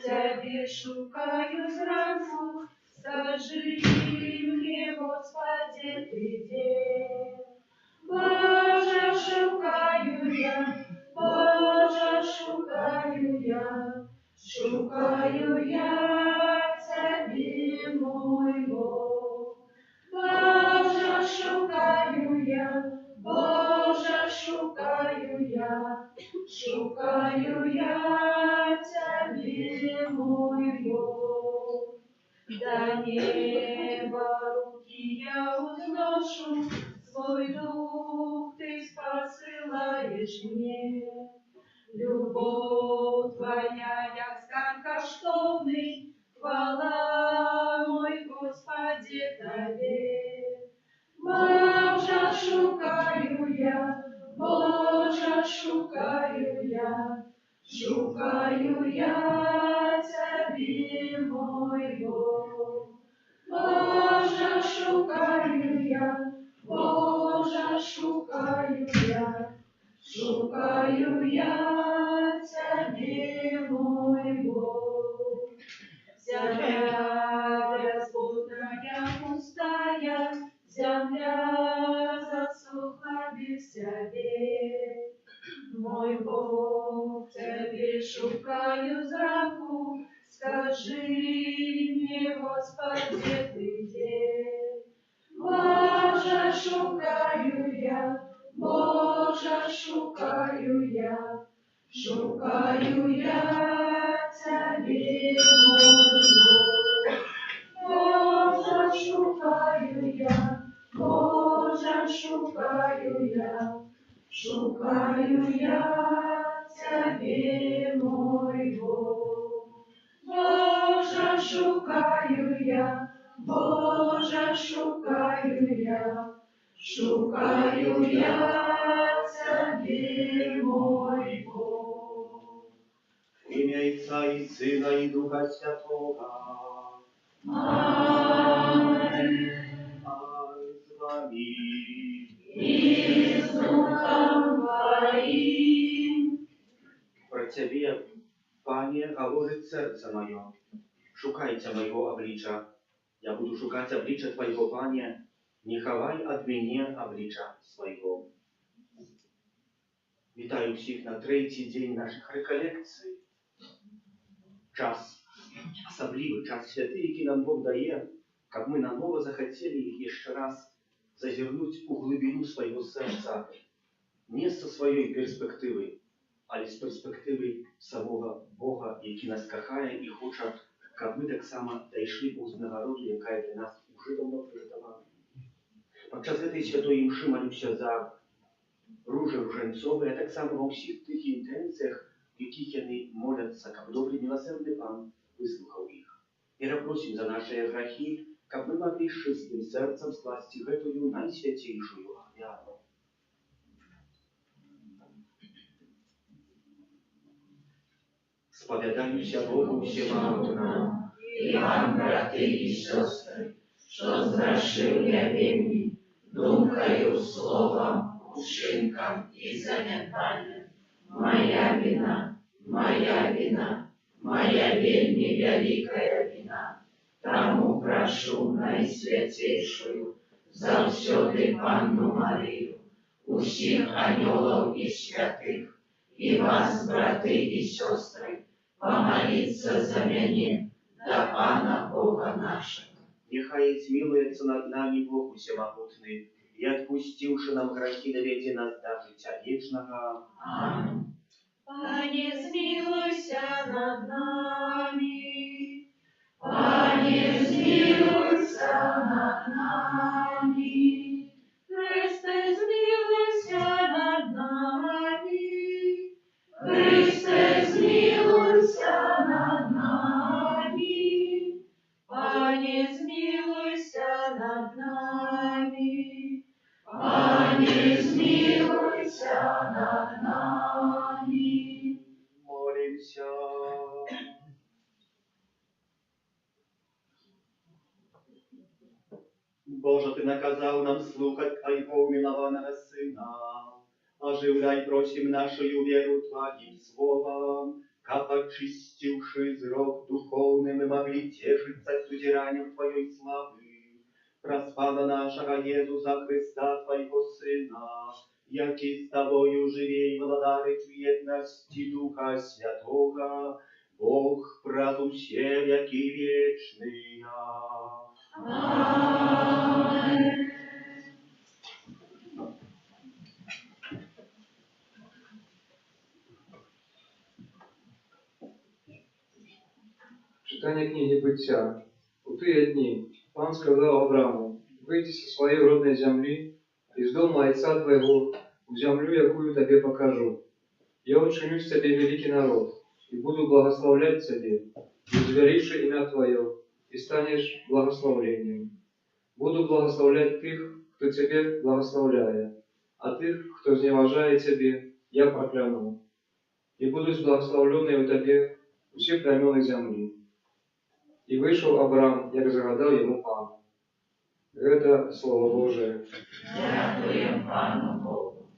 Тебе шукаю зранку, скажи мне, Господи, Ты где? Боже, шукаю я, Боже, шукаю я Тебе, мой Бог. Боже, шукаю я, Боже, шукаю я Тебе, мой Бог. До неба руки я узношу, свой дух Ты посылаешь мне. Любовь Твоя, як скарб коштовний, хвала, мой Господи, Тебе. Боже, шукаю я, Боже, шукаю я Тебе, мой Бог. Боже, шукаю я, Боже, шукаю я Тебе, мой Бог. Земля безплодная, пустая, земля засохла без Тебе. Мой Бог, Тебе шукаю зранку, скажи мне, Господи, Ты где? Боже, шукаю я, Боже, шукаю я Тебе, мой Бог. Боже, шукаю я, Боже, шукаю я Тебе, мой Бог. Боже, шукаю я, Боже, шукаю я Тебе, мой Бог. В ім'я Отця і Сина і Духа Святого. Аминь. Ай з вами. И с Духом Твоим. Про Тебе, Пане, говорит сердце мое. Шукайте моего облича. Я буду шукать облича Твоего, Пане. Не ховай от меня облича своего. Вітаю всіх на третій день наших реколекцій. Час, особливий час святий, який нам Бог дає, как мы наново захотели еще раз зазирнуть у глубину своего сердца, не со своей перспективы, але з перспективи самого Бога, який нас кохає і хоче, щоб ми так само дійшли до винагороду, яка для нас уже давно приготована. Подчас этой святой мши молюся за Ружи Руженцової, а так само во всіх тих інтенціях, в яких вони моляться, как добрий милосердний Пан вислухав їх. І просим за наші грехи, как мы могли с чистым сердцем скласти эту наисвятейшую оферу. Сповідаюся Богу всемогутньому, І вам, брати і сестри, що згрішив я вельми, думкою, словом, учинком і занятанням. Моя вина, моя вельми великая вина. Тому прошу найсвятейшую, завсёды Панну Марію, усіх анёлов і святих, і вас, брати і сестри, помолиться за мене до Пана Бога нашего. нехай змилуется над нами Бог всемогутный, и отпустивши нам грехи, доведи нас до життя вечного. Аминь. Пане, змилуйся над нами. Пане, змилуйся над нами. Христе, змилуйся над нами. Христе, змилуйся над нами. Пане, змилуйся над нами. Пане, змилуйся над нами. Молимся. Боже, Ты наказал нам слухать Твоего умилованного Сына. Оживляй, просим, нашу веру Твоим словом, как очистивши зрок духовный, мы могли тешиться сузиранием Твоей славы. Распада нашего Иисуса Христа, Твоего Сына, яки с Тобою живей владарицу едности Духа Святого, Бог правуще веки вечные. Amen. Читание книги Бытия. В те дни Пан сказал Аврааму: «Выйди со своей родной земли, из дома отца твоего, в землю, якую тебе покажу. Я учиню с тебе великий народ, и буду благословлять тебе, и возвеличу имя твое, и станешь благословлением. Буду благословлять тех, кто тебе благословляет, а тех, кто зневажает тебе, я прокляну. И будут благословленные у тебе все племена земли». И вышел Авраам, як загадал ему Пан. Это Слово Божие. Дякуємо Пану Богу.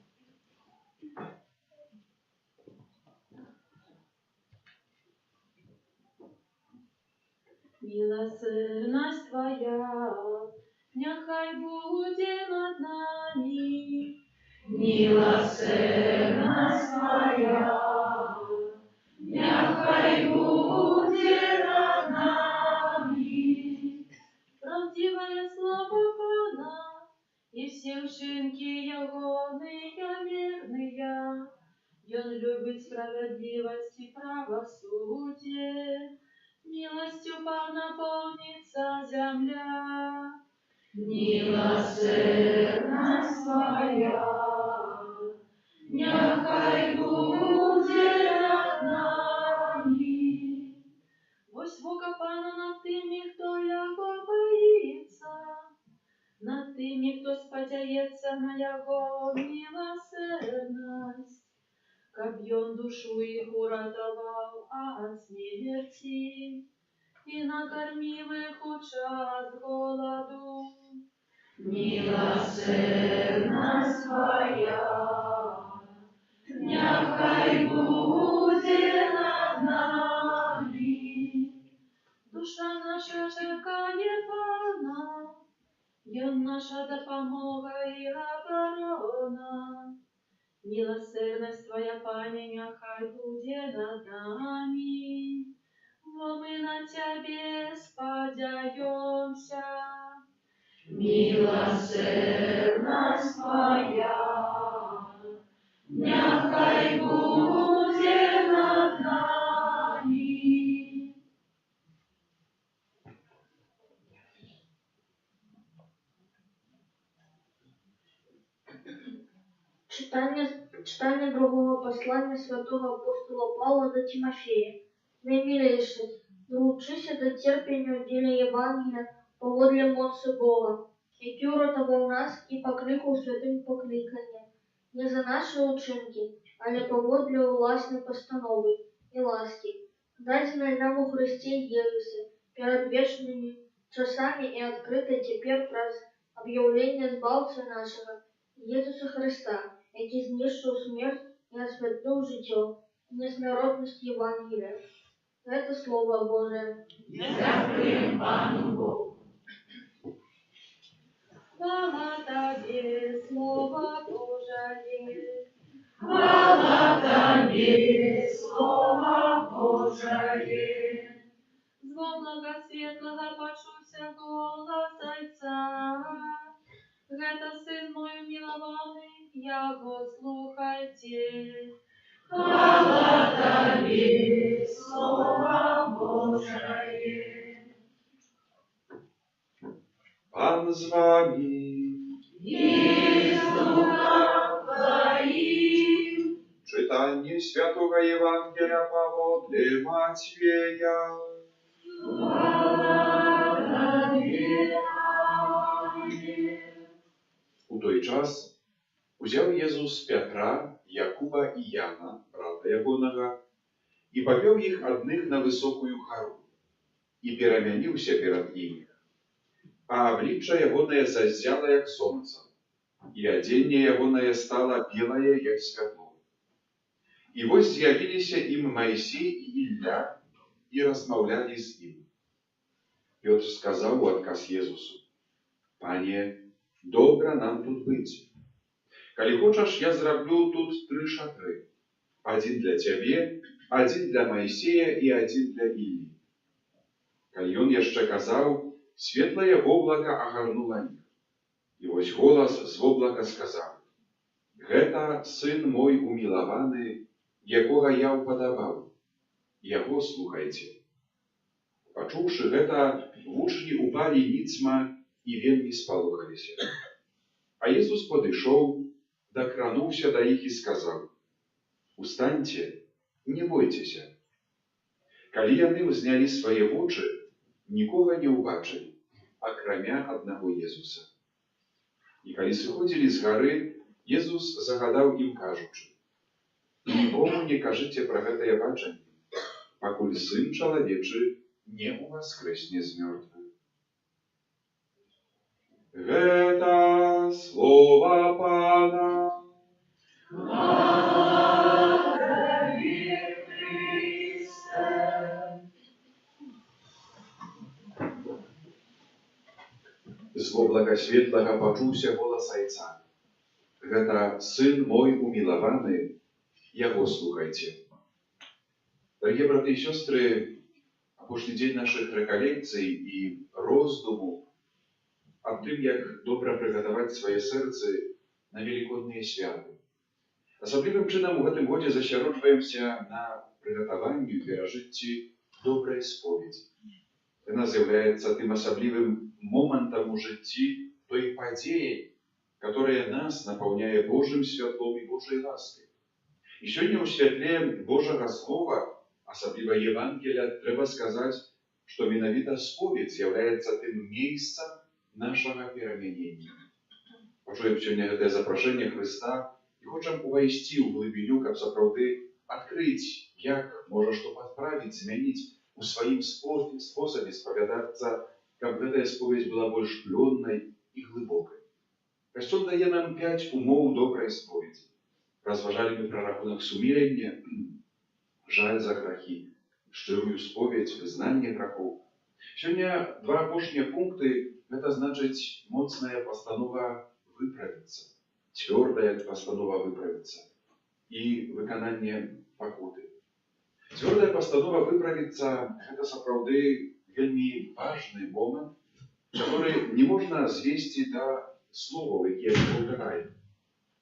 Милосердность Твоя, нехай буде над нами. Милосердность Твоя, нехай буде над нами. Правдивое слово Пана, и все вчинки Ягоные верные. И Он любит справедливость и правосудие. Милостью Пана полнится земля. Милосердность Твоя, нехай буде над нами. Ось вока Пана над тими, хто Його боїться, над тими, хто сподяється на Його милосердность. Как он душу их уратовал от смерти и накормил их у час голоду. Милосердность Твоя, нехай буде над нами. Душа наша чекає Пана, и Он наша допомога и оборона. Милосердность Твоя, Пане, нехай буде над нами, бо мы на Тебе сподяемся. Милосердность Твоя, нехай буде над нами. Читание другого послания святого апостола Павла до Тимофея. Наимилейший, научися до терпения в деле Евангелия поводле моцы Бога, який уратовал нас и покликал святым покликанием, не за наши учинки, але поводле властной постановы и ласки, даденной нам у Христе Иисусе перед вечными часами и открытой теперь праз объявление Збавцы нашего, Иисуса Христа, який знищив смерть і освятив життя, несмиротність Євангелія. Це Слово Боже. Дякуємо Пану Богу. Хвала Тобі, Слово Божие. Хвала Тобі, Слово Божие. З волного світлого почувся голос Отця. Это Сын мой милованный, Яго слухайте. Хвала Тобі, Слово Божие. Пан з вами. И с Духом Твоим. Читание Святого Евангелия поводле Матвея. Хвала Тобі, У той час узяв Єзус Петра, Якуба і Яна, брата ягоного, і повел їх одних на високую гору, і перемянився перед ними. А обличчя ягоное зазяло, як сонце, і одіння ягоное стало білое, як світло. І вось з'явіліся ім Маісей і Ілля і размаўлялі з ім. Пётр сказаў у адказ Езусу: «Пане, добра нам тут быць. Калі хочаш, я зраблю тут 3 шатры. Адзін для цябе, адзін для Маісея і адзін для Іллі». Калі ён яшчэ казаў, светлае воблака агарнула іх. І вось голас з воблака сказаў: «Гэта сын мой умілаваны, якога я ўпадабаў. Яго слухайце». Пачуўшы гэта, вучні упалі ніцма і вельмі спалохаліся. А Езус падышоў, дакрануўся да іх і сказаў: «Устаньце, не бойцеся». Калі яны ўзнялі свае вочы, нікога не ўбачылі, акрамя аднаго Езуса. І калі сыходзілі з гары, Езус загадаў ім, кажучы: «Нікому не кажыце пра гэтае бачанне, пакуль Сын чалавечы не ўваскрэсне з мёртвых». Гэта слова Пана. З воблака светлага пачуўся голас айца: «Гэта сын мой умілаваны, яго слухайце». Дарагія браты і сёстры, апошні дзень нашых рэкалекцый і роздуму аб тым, як добра прыгатаваць свае сэрцы на велікодныя святы. Асаблівым чынам у гэтым годзе засяроджваемся на прыгатаванню і перажыцці добрай споведзі. Яна з'яўляецца тым асаблівым момантам у жыцці, той падзеяй, которая нас напаўняе Божым святлом і Божай ласкай. І сёння ў святле Божага Слова, асабліва Евангелія, трэба сказаць, што менавіта споведь з'яўляецца тым месцам нашага перамянення. Пачуем сёння гэтае запрашэнне Хрыста і хочам увайсці ў глыбіню, каб сапраўды адкрыць, як можа што падправіць, змяніць у сваім спосабе спавядацца, каб гэтая споведь была больш плённай і глыбокай. Касцёл дае нам 5 умоў добрай споведзі. Разважалі мы пра рахунак сумірення, жаль за грахі, шчырую споведь, вызнанне грахоў. Сёння 2 апошнія пункты — гэта значыць моцная пастанова выправіцца, цвёрдая пастанова выправіцца і выкананне пакуты. Цвёрдая пастанова выправіцца — гэта сапраўды вельмі важны момант, который не можна звесці да словаў, якія мы паўтараем.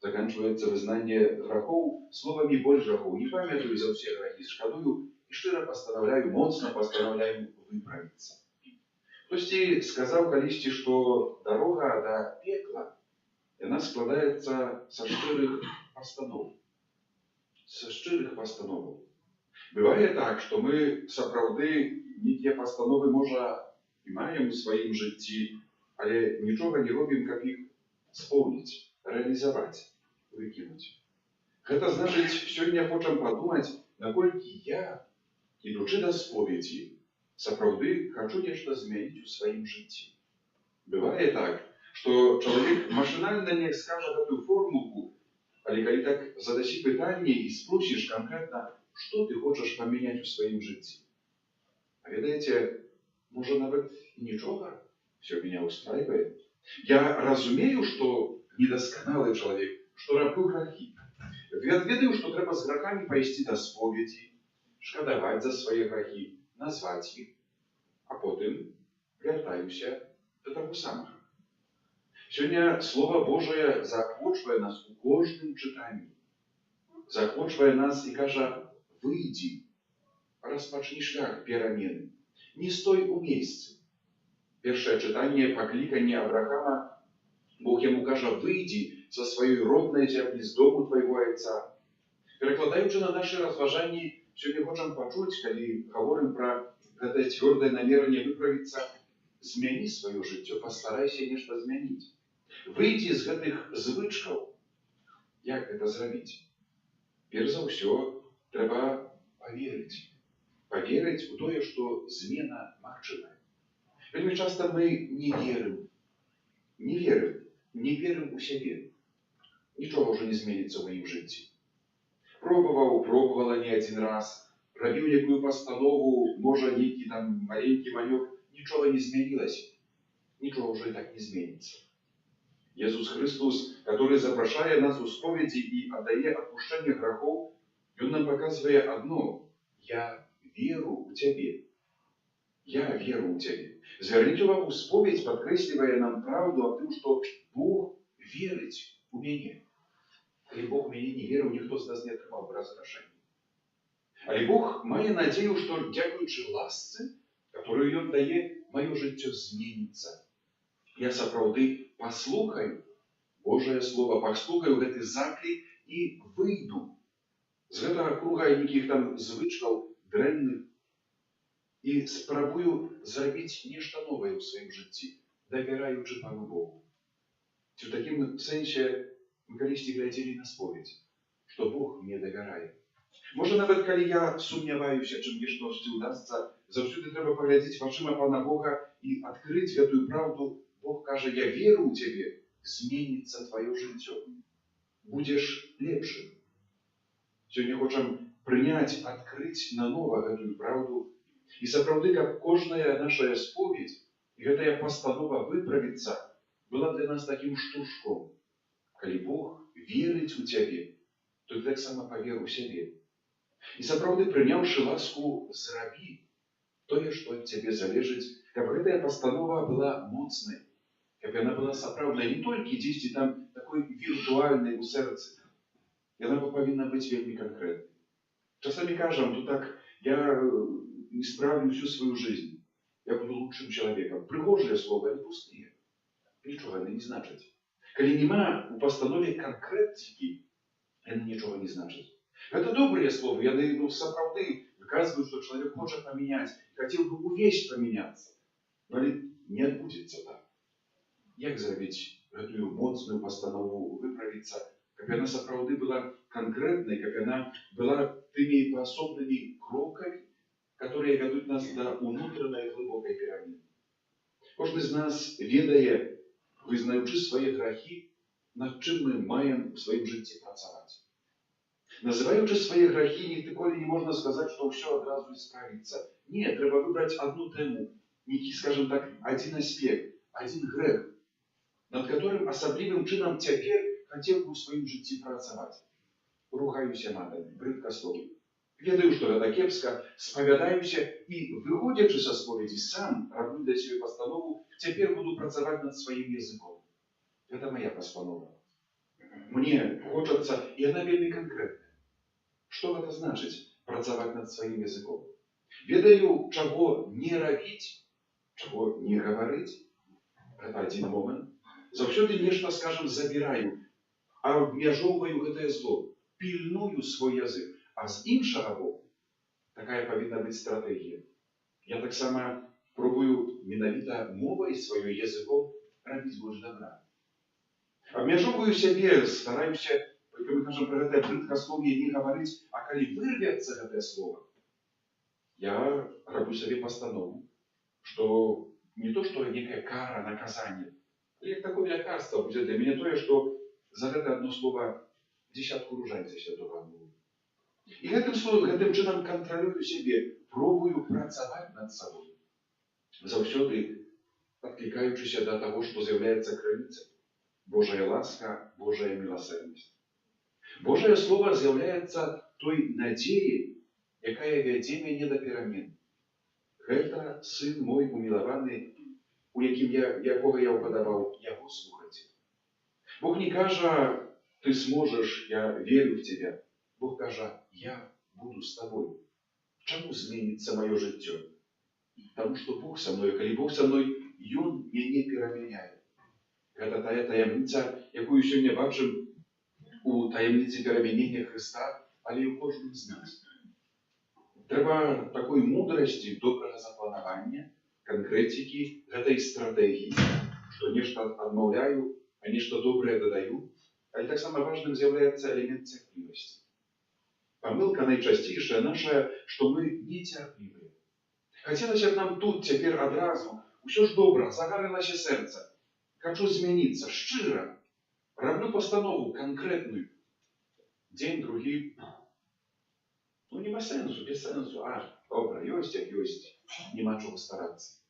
Заканчваецца вызнанне грахоў словамі «больш грахоў не памятаю, за ўсе грахі шкадую і шчыра пастанаўляю, моцна пастанаўляю выправіцца». Хтосьці сказаў калісьці, што дарога да пекла, яна складаецца са шчырых пастаноў. Са шчырых пастановаў. Бывае так, што мы сапраўды нейкія пастановы, можа, і маем у сваім жыцці, але нічога не робім, каб іх споўніць, рэалізаваць, выкінуць. Гэта значыць, сёння хочам падумаць, наколькі я, ідучы да споведзі, сапраўды хачу нешта змяніць у сваім жыцці. Бывае так, што чалавек машынальна не скажа гэтую формулку, але калі так задасі пытанне і спросіш канкрэтна, што ты хочаш памяняць у сваім жыцці. А ведаеце, можа нават нічога, все меня устраивает. Я разумею, што недасканалы чалавек, што раблю грахі. Ведаю, што трэба з грахамі пайсці да споведзі, шкадаваць за свае грахі, назваць іх, а потым вяртаюся да таго самага. Сёння Слова Божае заахвочвае нас у кожным чытанні. Заахвочвае нас і кажа: «Выйдзі, распачні шлях перамены, не стой у месцы». Першае чытанне, пакліканне Авраама, Бог яму кажа: «Выйдзі са сваёй роднай зямлі, з дому твайго айца». Перакладаючы на нашы разважанні, сёння хочам пачуць, калі гаворым пра гэтае цвёрдае намерэнне выправіцца: змяні сваё жыццё, пастарайся нешта змяніць. Выйдзі з гэтых звычкаў. Як гэта зрабіць? Перш за ўсё, трэба паверыць. Паверыць у тое, што змена магчымая. Вельмі часта мы не верым. Не верым у сябе. Нічога ўжо не зменіцца ў маім жыцці. пробовала не один раз, рабіў якую пастанову, можа, нейкі там маленькі манёк, нічога не змянілася. Нічого уже так не зменится. Иисус Христос, который запрашае нас у споведи и отдае отпущение грехов, Он нам показывает одно: «Я веру у Тебе». Я веру у Тебе. Зверните увагу, споведь подкресливая нам правду о том, что Бог верит у меня. Коли Бог у меня не верил, никто из нас не отримав бы разрешения. Але Бог мае надею, что, дякуючи ласце, которую Он дае, мое життя зменится. Я сапраўды паслухаю Божае Слово, паслухаю гэты заклік і выйду з гэтага круга нейкіх там звычкаў дрэнных і спрабую зрабіць нешта новае ў сваім жыцці, давяраючы Пану Богу. Ці ў такім сэнсе мы калісьці глядзелі на споведь, што Бог мне давярае. Можа, нават калі я сумняваюся, чым нештосьці ўдасца, заўсёды трэба паглядзець вачыма Пана Бога і адкрыць гэтую правду. Бог каже: «Я веру у Тебе, зменится твое жыццё. Будешь лепшым». Сегодня хочам прыняць, адкрыць нанова гэтую правду. І сапраўды, каб кожная наша споведь і гэтая пастанова выправіцца была для нас таким штуршком. Калі Бог верыць у Цябе, то ты таксама павер у сябе. І сапраўды, прыняўшы ласку, зрабі тое, што ад Цябе залежыць, каб гэтая пастанова была моцнай. Каб яна была сапраўднай, не толькі дзесьці там такой віртуальнай у сэрцы. Яна павінна быць вельмі канкрэтнай. Часамі кажам, то так, я исправлю всю свою жизнь. Я буду лучшим человеком. Пригожие слова, они пустые. Ничего они не значат. Калі нема у пастанове конкретики, яны ничего не значат. Это добрые слова, яны сапраўды выказывают, что человек хочет поменять, хотел бы увесь поменяться. Но не отбудется так. Як зрабіць гэтую моцную пастанову выправіцца, каб яна сапраўды была канкрэтнай, каб яна была тымі паасобнымі крокамі, которые вядуць нас да унутранай глыбокай перамены. Кожны з нас ведае, вызнаючы свае грахі, над чым мы маем у сваім жыцці працаваць. Называючы свае грахі, ніколі не можна сказаць, што ўсё адразу исправіцца. Не, трэба выбраць одну тэму, нейкі, скажем так, один аспект, один грэх, над которым асаблівым чынам цяпер хацеў бы ў сваім жыцці працаваць. Ругаюся матамі, брыдка словы. Ведаю, што гэта кепска, спавядаюся і, выходзячы са споведзі, сам раблю для сябе пастанову, цяпер буду працаваць над сваім языком. Гэта моя пастанова. Мне хочацца, і яна вельмі канкрэтная. Што гэта значыць працаваць над сваім языком? Ведаю, чаго не рабіць, чаго не гаварыць. Гэта адзін момант. Заўсёды нешта, скажем, забіраю, абмяжоўваю гэтае зло, пільную свой язык. А з іншага боку, такая павінна быць стратэгія. Я таксама пробую менавіта мовай сваёй языком рабіць больш добра. Абмяжоўваю сябе, стараюся, калі мы кажам пра гэтае брыдкаслоўе, не гаварыць, а калі вырвецца гэтае слово, я раблю сабе пастанову, што не то, што некая кара, наказанне, але як такое лякарства будзе для мяне тое, што за гэта одно слово дзесятку ружайца святого Ангела. І гэтым чынам кантралюю сябе, пробую працаваць над сабой. Заўсёды адклікаючыся да таго, што з'яўляецца крыніцай. Божая ласка, Божая міласэрнасць. Божае Слово з'яўляецца той надзеяй, якая вядзе мяне да перамен. Гэта сын мой умілаваны, у якога я ўпадабаў, яго слухаць. Бог не кажа: ты сможешь, я верю в тебя. Бог кажа: я буду с тобой. Чаму зменится мое жыццё? Потому что Бог со мной, калі Бог со мной, Ён мяне перамяняе. Гэта тая таямніца, якую сёння бачым у таямніцы перамянення Христа, але і ў кожным з нас. Трэба такой мудрасці, добрага запланавання, канкрэтікі, гэтай стратэгіі, што нешта адмаўляю, а нешта добрае дадаю, але таксама важным з'яўляецца элемент цярплівасці. Памылка найчасцейшая наша, што мы нецярплівыя. Хацелася б нам тут цяпер адразу, усё ж добра, загарылася сэрца. Хачу змяніцца шчыра. Раблю пастанову канкрэтную. Дзень, другі, Ну, нема сенсу, без сенсу. Добре, ёсць, як ёсць. Нема чого старатися.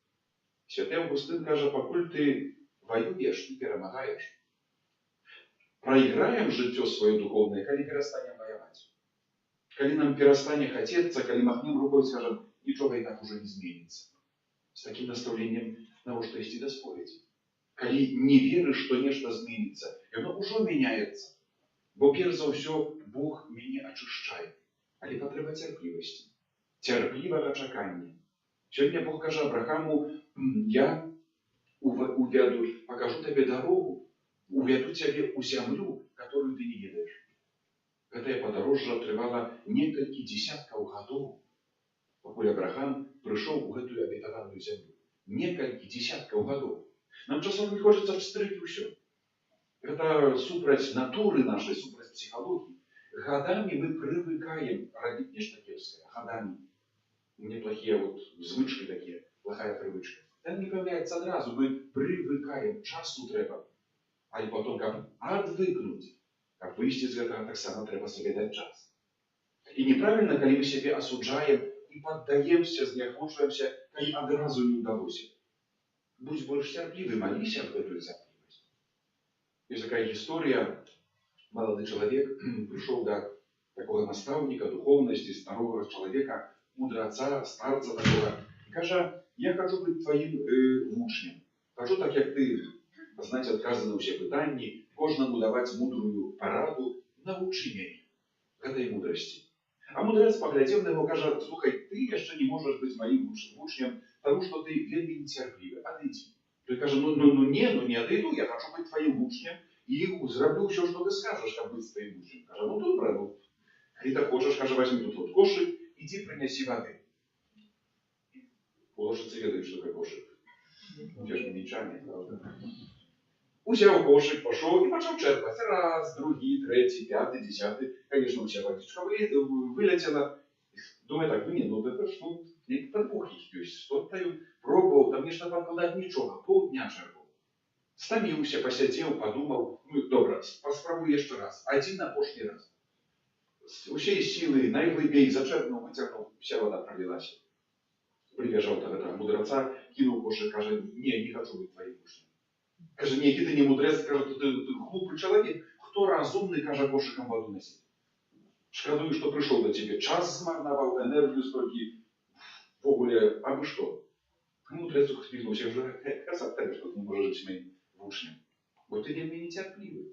Святий Августин каже, покуль ти воюєш, ти перемагаєш. Проиграем жыццё свое духовное, калі перастанем воевать. Калі нам перастане хацецца, калі махнем рукой, скажем, нічога і так уже не зменится. С таким наставлением навошта ісці да споведзі. Калі не верыш, што нешта зменится, яно ўжо мяняецца. Бо перш за ўсё Бог мяне ачышчае. Але патрэба цярплівасці, цярплівага чакання. Сёння Бог кажа Абрахаму, я увяду, покажу табе дарогу, увяду цябе ў зямлю, которую ты не ведаеш. Гэтае падарожжа трывала некалькі дзесяткаў гадоў, пакуль Абрахам прыйшоў у гэтую абетаваную зямлю. Некалькі дзесяткаў гадоў. Нам часом не хочется встретить все. Это супраць натуры нашей, супраць психологии. Годами мы привыкаем родить нечто кепское. Годами. У меня плохие вот звычки такие, плохая привычка. Это не появляется сразу, мы привыкаем, часу треба. А и потом, как отвыкнуть, как выйти из этого, так само треба себе дать час. И неправильно, когда мы себе осуждаем и поддаемся, знехочуемся, когда одразу не удалось. Будь больше терпливый, молись об эту терпливость. Есть такая история. Молодой человек пришел до такого наставника, духовности, старого человека, мудреца, старца такого. И каже, я хочу быть твоим учнем. Хочу так, как ты, знать отказы на все питания, кожному давать мудрую пораду, научи меня этой мудрости. А мудрец, поглядев на него, каже, слухай, ты еще не можешь быть моим учнем, потому что ты вельми нетерпливый, отойди. Той каже, не отойду, я хочу быть твоим учнем, и зроблю все, что ты скажешь, как быть твоим учнем. Каже, добре, и так хочешь, каже, возьми тут вот кошик, иди принеси воды. Положиться ведает, что такое кошик. Те же минчане, правда. Узял кошик, пошел и пошел черпать. Раз, другий, третий, пятый, десятый. Конечно, у себя водичка вылетела. Думаю так, это что, не подпухить, то есть что-то пробовал, там нечто подкладать, ничего, полдня черпал. Стомился, посидел, подумал, добре, поспробуй еще раз, один на прошлый раз. Усей силы, наиглубей зачерпнул, вытянул, вся вода пролилась. Прибежал до этого мудреца, кинул кошек, каже, не хочу быть твоим мужем. Каже, ні, ти не мудрець, каже, ти глупий чоловік, хто розумний, каже, кошиком воду носить. Шкодую, що прийшов до тебе, час змарновав, енергію стільки, в огулі, або що? Мудрець ухмільнувся, вже казав тебе, що ти не можеш бути моїм учнем. Бо ти вельми нетерпливий.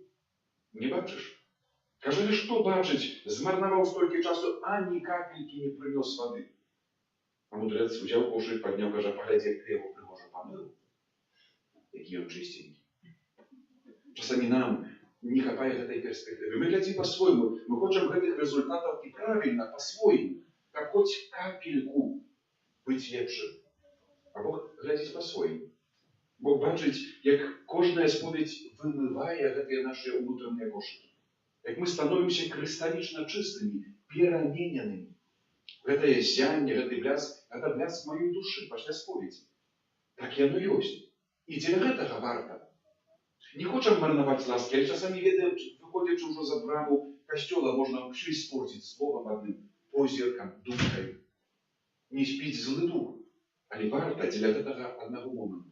Не бачиш? Каже, ви що бачить? Змарновав стільки часу, а ні капельки не принес води. А мудрець взяв кошик, підняв, каже, погляді, як ти його пригоже помив. Які он чистенький. Часами нам не хапае этой перспективы. Мы глядим по-своему. Мы хотим этих результатов и правильно, по-своему. Как хоть капельку быть лепшим. А Бог глядит по-своему. Бог бачить, як кожная споведь вымывая гэтые наши внутренние кошики. Як мы становимся кристаллично чистыми, перемененными. Гэтое зяние, гэты бляск, это бляск моей души, пошля споведи. Так яно ёсць. І дзеля гэтага варта. Не хочам марнаваць ласкі, але часамі ведаем, выходзячы ўжо за браму касцёла, можна ўсё испортить словом адным, позіркам, думкай. Не спіць злы дух, але варта дзеля гэтага аднаго моменту.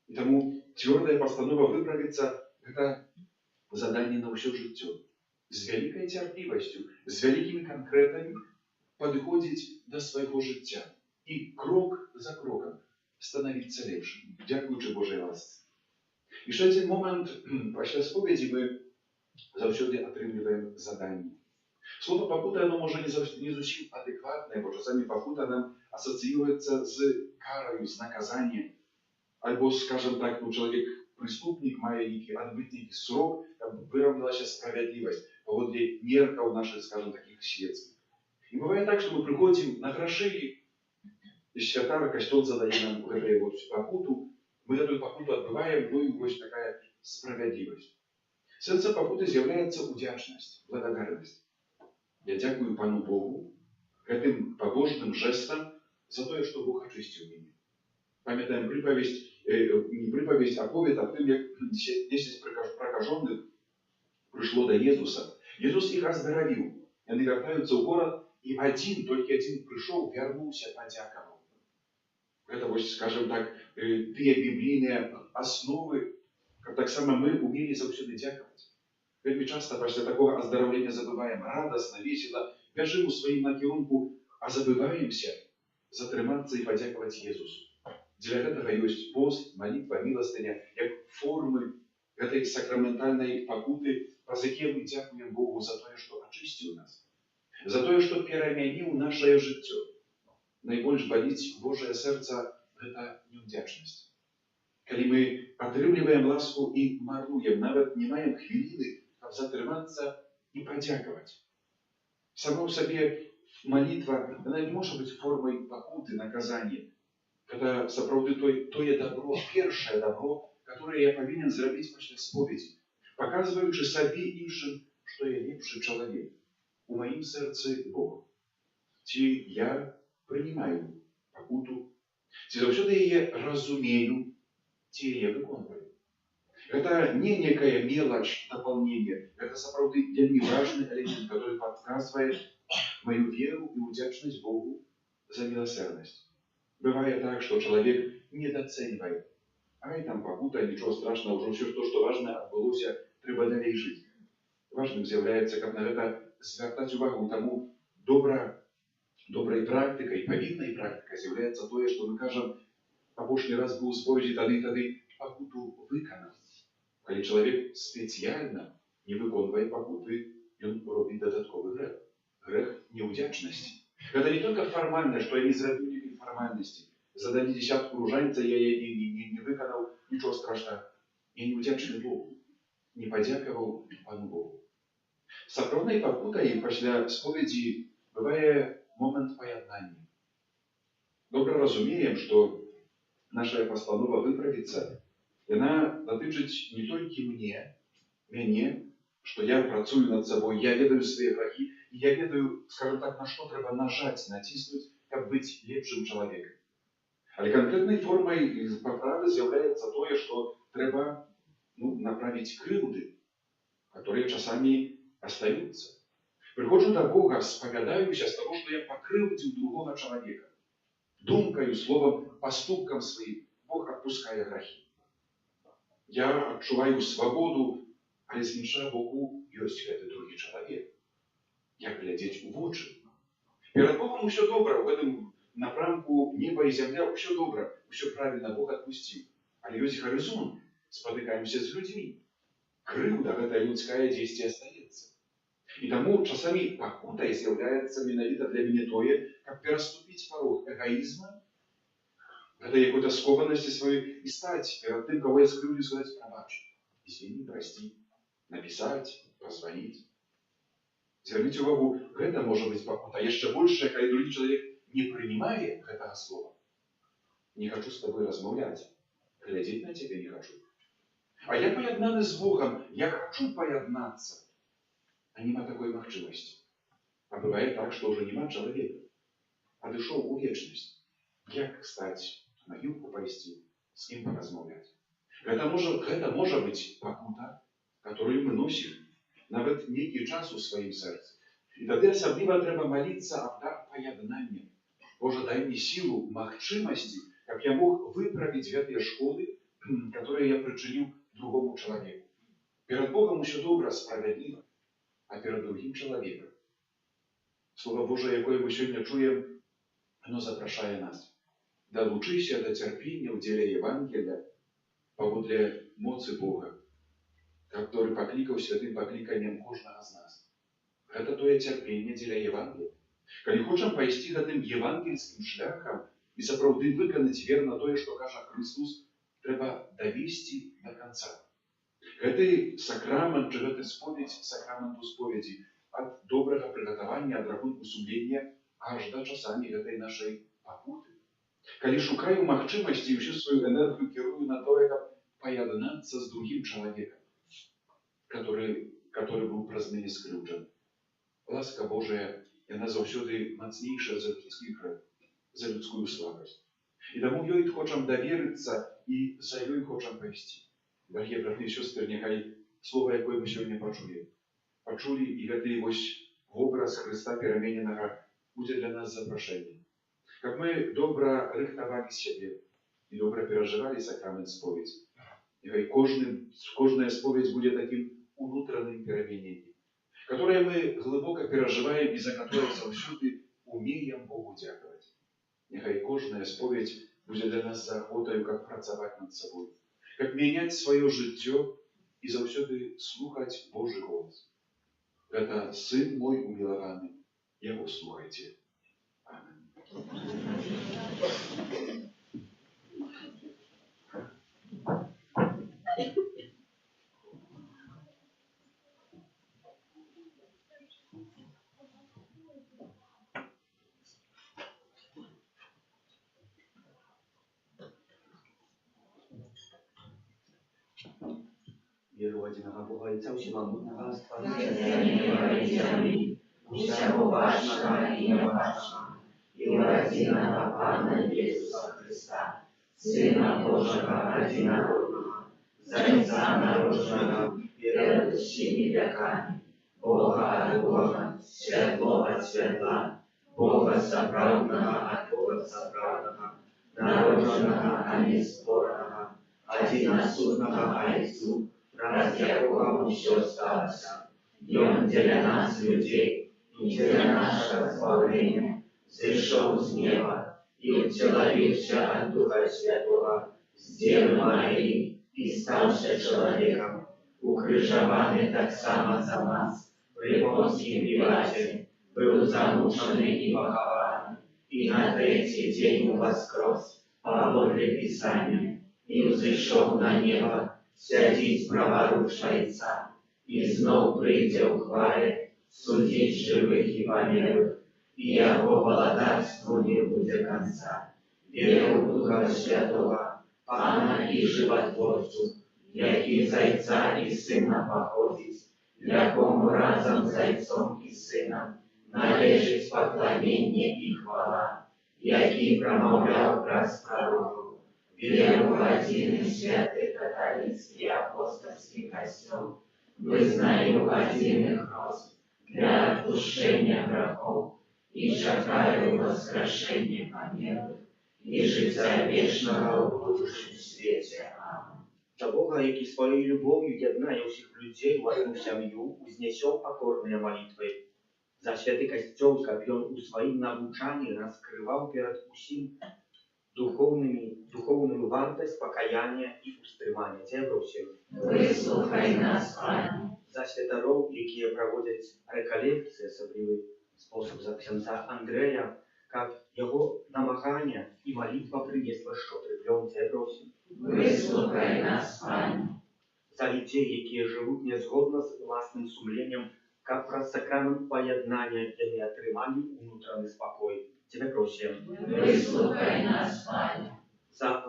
І таму цвёрдая пастанова выправіцца – гэта заданне на ўсё жыццё. З вялікай цярплівасцю, з вялікімі канкрэтамі падыходзіць да свайго жыцця. І крок за крокам становиться лепшим, дякуючи Божій ласці. І ще один момент, після сповіді ми завжди отримуємо задання. Слово «покута» оно може не зовсім адекватне, бо часами покута нам асоціюється з карою, з наказанням. Або, скажем так, чоловік преступник має який відбити срок, там вирівнялася справедливість, поводле мерків наших, скажем, таких світських. І буває так, що ми приходимо на гроші, и святара костел задает нам эту вот покуту, мы эту покуту отбываем, ну и вот такая справедливость. Сенсом покуты является удячность, благодарность. Я дякую Пану Богу этим побожным жестом за то, что Бог очистил меня. Памятаем приповесть, не приповесть, а повесть о том, как 10 прокаженных пришло до Иисуса. Иисус их оздоровил. Они вертаются в город, і толькі адзін прыйшоў, вярнуўся, падзякаваў. Гэта вось, скажем так, тыя біблійныя асновы, каб таксама мы умелі заўсёды дзякаваць. Вельмі часта пасля такога аздараўлення забываем радасна, весела, бяжым у сваім накірунку, а забываемся затрымацца і падзякаваць Езусу. Для гэтага ёсць пост, малітва, міластыня, як формы гэтай сакраментальнай пакуты, праз якія мы дзякуем Богу за тое, што ачысціў нас, за тое, што перамяніў нашае жыццё. Найбольш баліць Божае сэрца – гэта неўдзячнасць. Калі мы атрымліваем ласку і маруем, нават не маем хвіліны, каб затрымацца і падзякаваць. Сама ў сабе малітва, яна не можа быць формай пакуты, наказання. Гэта сапраўды тое добро, першае добро, которое я павінен зрабіць пасля споведзі, паказваючы сабе іншым, што я лепшы чалавек. У маім сэрцы Бог. Ці я прынимаю пакуту, ці заўсёды яе разумею, ці яе выконваю. Гэта не некая мелач дапаўнення, гэта сапраўды вельмі важны элемент, который падказвае мою веру і ўдзячнасць Богу за міласэрнасць. Бывае так, што чалавек недацэньвае. Ай, там пакута, нічого страшного, ўжо ўсё, што важнае адбылося, трэба далей жыць. Важным з'яўляецца, каб на гэта звяртаць увагу, таму добрай практыкай, павіннай практыкай з'яўляецца тое, што мы кажам, апошні раз быў у споведзі тады пакуту выканаў. Калі чалавек спецыяльна не выконвае пакуты, ён робіць дадатковы грэх. Грэх неўдзячнасці. Гэта не толькі фармальна, што я не зрабіў нейкай фармальнасці. Задалі дзесятку ружанца, я не выканаў, нічого страшного. Я неўдзячны Богу. Не падзякаваў Пану Богу. Сапраўднай пакутай пасля споведзі бывае момент паяднання. Добра разумеем, што наша пастанова выправіцца, яна датычыць не толькі мяне, што я працую над сабой, я ведаю свае грахі, і я ведаю, скажем так, на што трэба нажаць, націснуць, каб быць лепшым чалавекам. Але канкрэтнай формай паправы з'яўляецца тое, што трэба направіць крыўды, которые часамі остаются. Прыходжу да Бога, спавядаюся з таго, што я пакрыўдзіў другога чалавека. Думкаю, словам, паступкам сваім Бог адпускае грахі. Я адчуваю свабоду, але з іншага боку ёсць гэты другі чалавек. Як глядзець у вочы. Перад Богом усё добра, у гэтым напрамку неба і зямля усё добра, усё правільна Бог адпусціў. Але ёсць гарызонт, спатыкаемся з людзьмі. Крыўда гэтая людская дзесьці астаецца. І таму часамі пакутай з'яўляецца менавіта для мяне тое, каб пераступіць парог эгоізма, гэтай якой-то скованасці сваёй і стаць перад тым, каго я скрыўдзіў, сказаць прабач, извини, прости, напісаць, пазваніць. Звярніце увагу, гэта можа быць пакута яшчэ большая, калі другі чалавек не прынимае гэтага слова. Не хачу з табой размаўляць, глядзець на цябе не хачу. А я паяднаны з Богам, я хачу паяднацца. А няма такой магчымасці. А бывае так, што ўжо няма чалавека. Адышоў у вечнасць. Як стаць, на юбку пайсці, з кім паразмаўляць? Гэта можа быць пакута, которую мы носім нават нейкі час у сваім сэрцы. І тады асабліва трэба маліцца аб дар паяднання. Божа, дай мне сілу, магчымасці, каб я мог выправіць гэтыя шкоды, которые я прычыніў другому чалавеку. Перад Богом усё добра, справядліва, а перад другім чалавекам. Слова Божае, якое мы сёння чуем, оно запрашае нас. Далучыся да цярпення ў дзеле Евангелія паводле моцы Бога, который паклікаў святым пакліканнем кожнага з нас. Гэта тое цярпенне дзеля Евангелія. Калі хочам пайсці гэтым евангельскім шляхам і сапраўды выканаць верна тое, што кажа Христос, трэба давесці да канца. Гэты сакрамент, чи гэты споведь сакраменту споведзі ад добрага прыгатавання, ад рахунку сумлення аж да часамі гэтай нашай пакуты. Калі шукаю магчымасці і ўсю сваю энергію кірую на тое, каб паяднацца з другім чалавекам, который быў праз мяне скрыўджаны. Ласка Божая, яна заўсёды мацнейшая за людскі грэх, за людскую слабасць. І таму ёй хочам даверыцца і за ёй хочам пайсці. Дарагія браты і сёстры, няхай слова, якое мы сёння пачулі і гэты вось вобраз Хрыста перамененага будет для нас запрошением. Как мы добро рыхтовали себе и добро переживали сакрамент споведи. Нехай кожная споведь будет таким внутренним переменением, которое мы глубоко переживаем и за которое завсюди умеем Богу дякувати. Нехай кожная споведь будет для нас заохотою, как працаваць над собой, как менять свое жыццё и завсюди слухать Божий голос. Это Сын мой умилованный, Его слухайте. Аминь. Віру в одиного Бога і Отця всемогутнього, Творця неба і землі, усього важного і неважного, і в одиного Пана Ісуса Христа, Сина Божого одинородного, Зайца народженого перед усіми веками, Бога от Бога, світло от світла, Бога соправдного от Бога соправдного, народженого, а не спорного, одиносудного Отцу, раз якого все сталося, і Он для нас, людей, і для нашого збавлення, зійшов з неба, і утіловився от Духа Святого, з Діви Марії, і стався чоловіком, укрижований так само за нас, при Понтії Пілаті, був замучений і похований, і на третій день воскрес, поводле Писання, і взійшов на небо, сядіть праворуч Отця, і знов прийде у хвалі, судіть живих і померлих, і Його володарству не буде конца. Вірю в Духа Святого, Пана і Животворцю, який Зайця і Сина походить, якому разом з Зайцом і Сином належить поклонення і хвала, який промовляв праз пророків. Вірю в один і святий католицький апостольський костел, визнаю один і хрост для відпущення грехов і чекаю воскрешення померлих і життя вічного в будущем світі. Аминь. За Бога, який своєю любов'ю єднає усіх людей в одну сім'ю, узнесем покорні молитви. За святий костел, как он у своїм навчанні розкривав перед усім духовную вартость покаяння і устримання. Тебе просим. Вислухай нас, Пане. За святаров, які проводять реколекції, особливий спосіб за ксенца Андрея, как його намагання і молитва принесла щодо Тебе просим. Вислухай нас, Пане. За людей, які живуть незгодно з власним сумлінням, как про сакрамент поєднання вони отримали внутрішній спокій. Тебе просим. Вислухай нас, Пане. За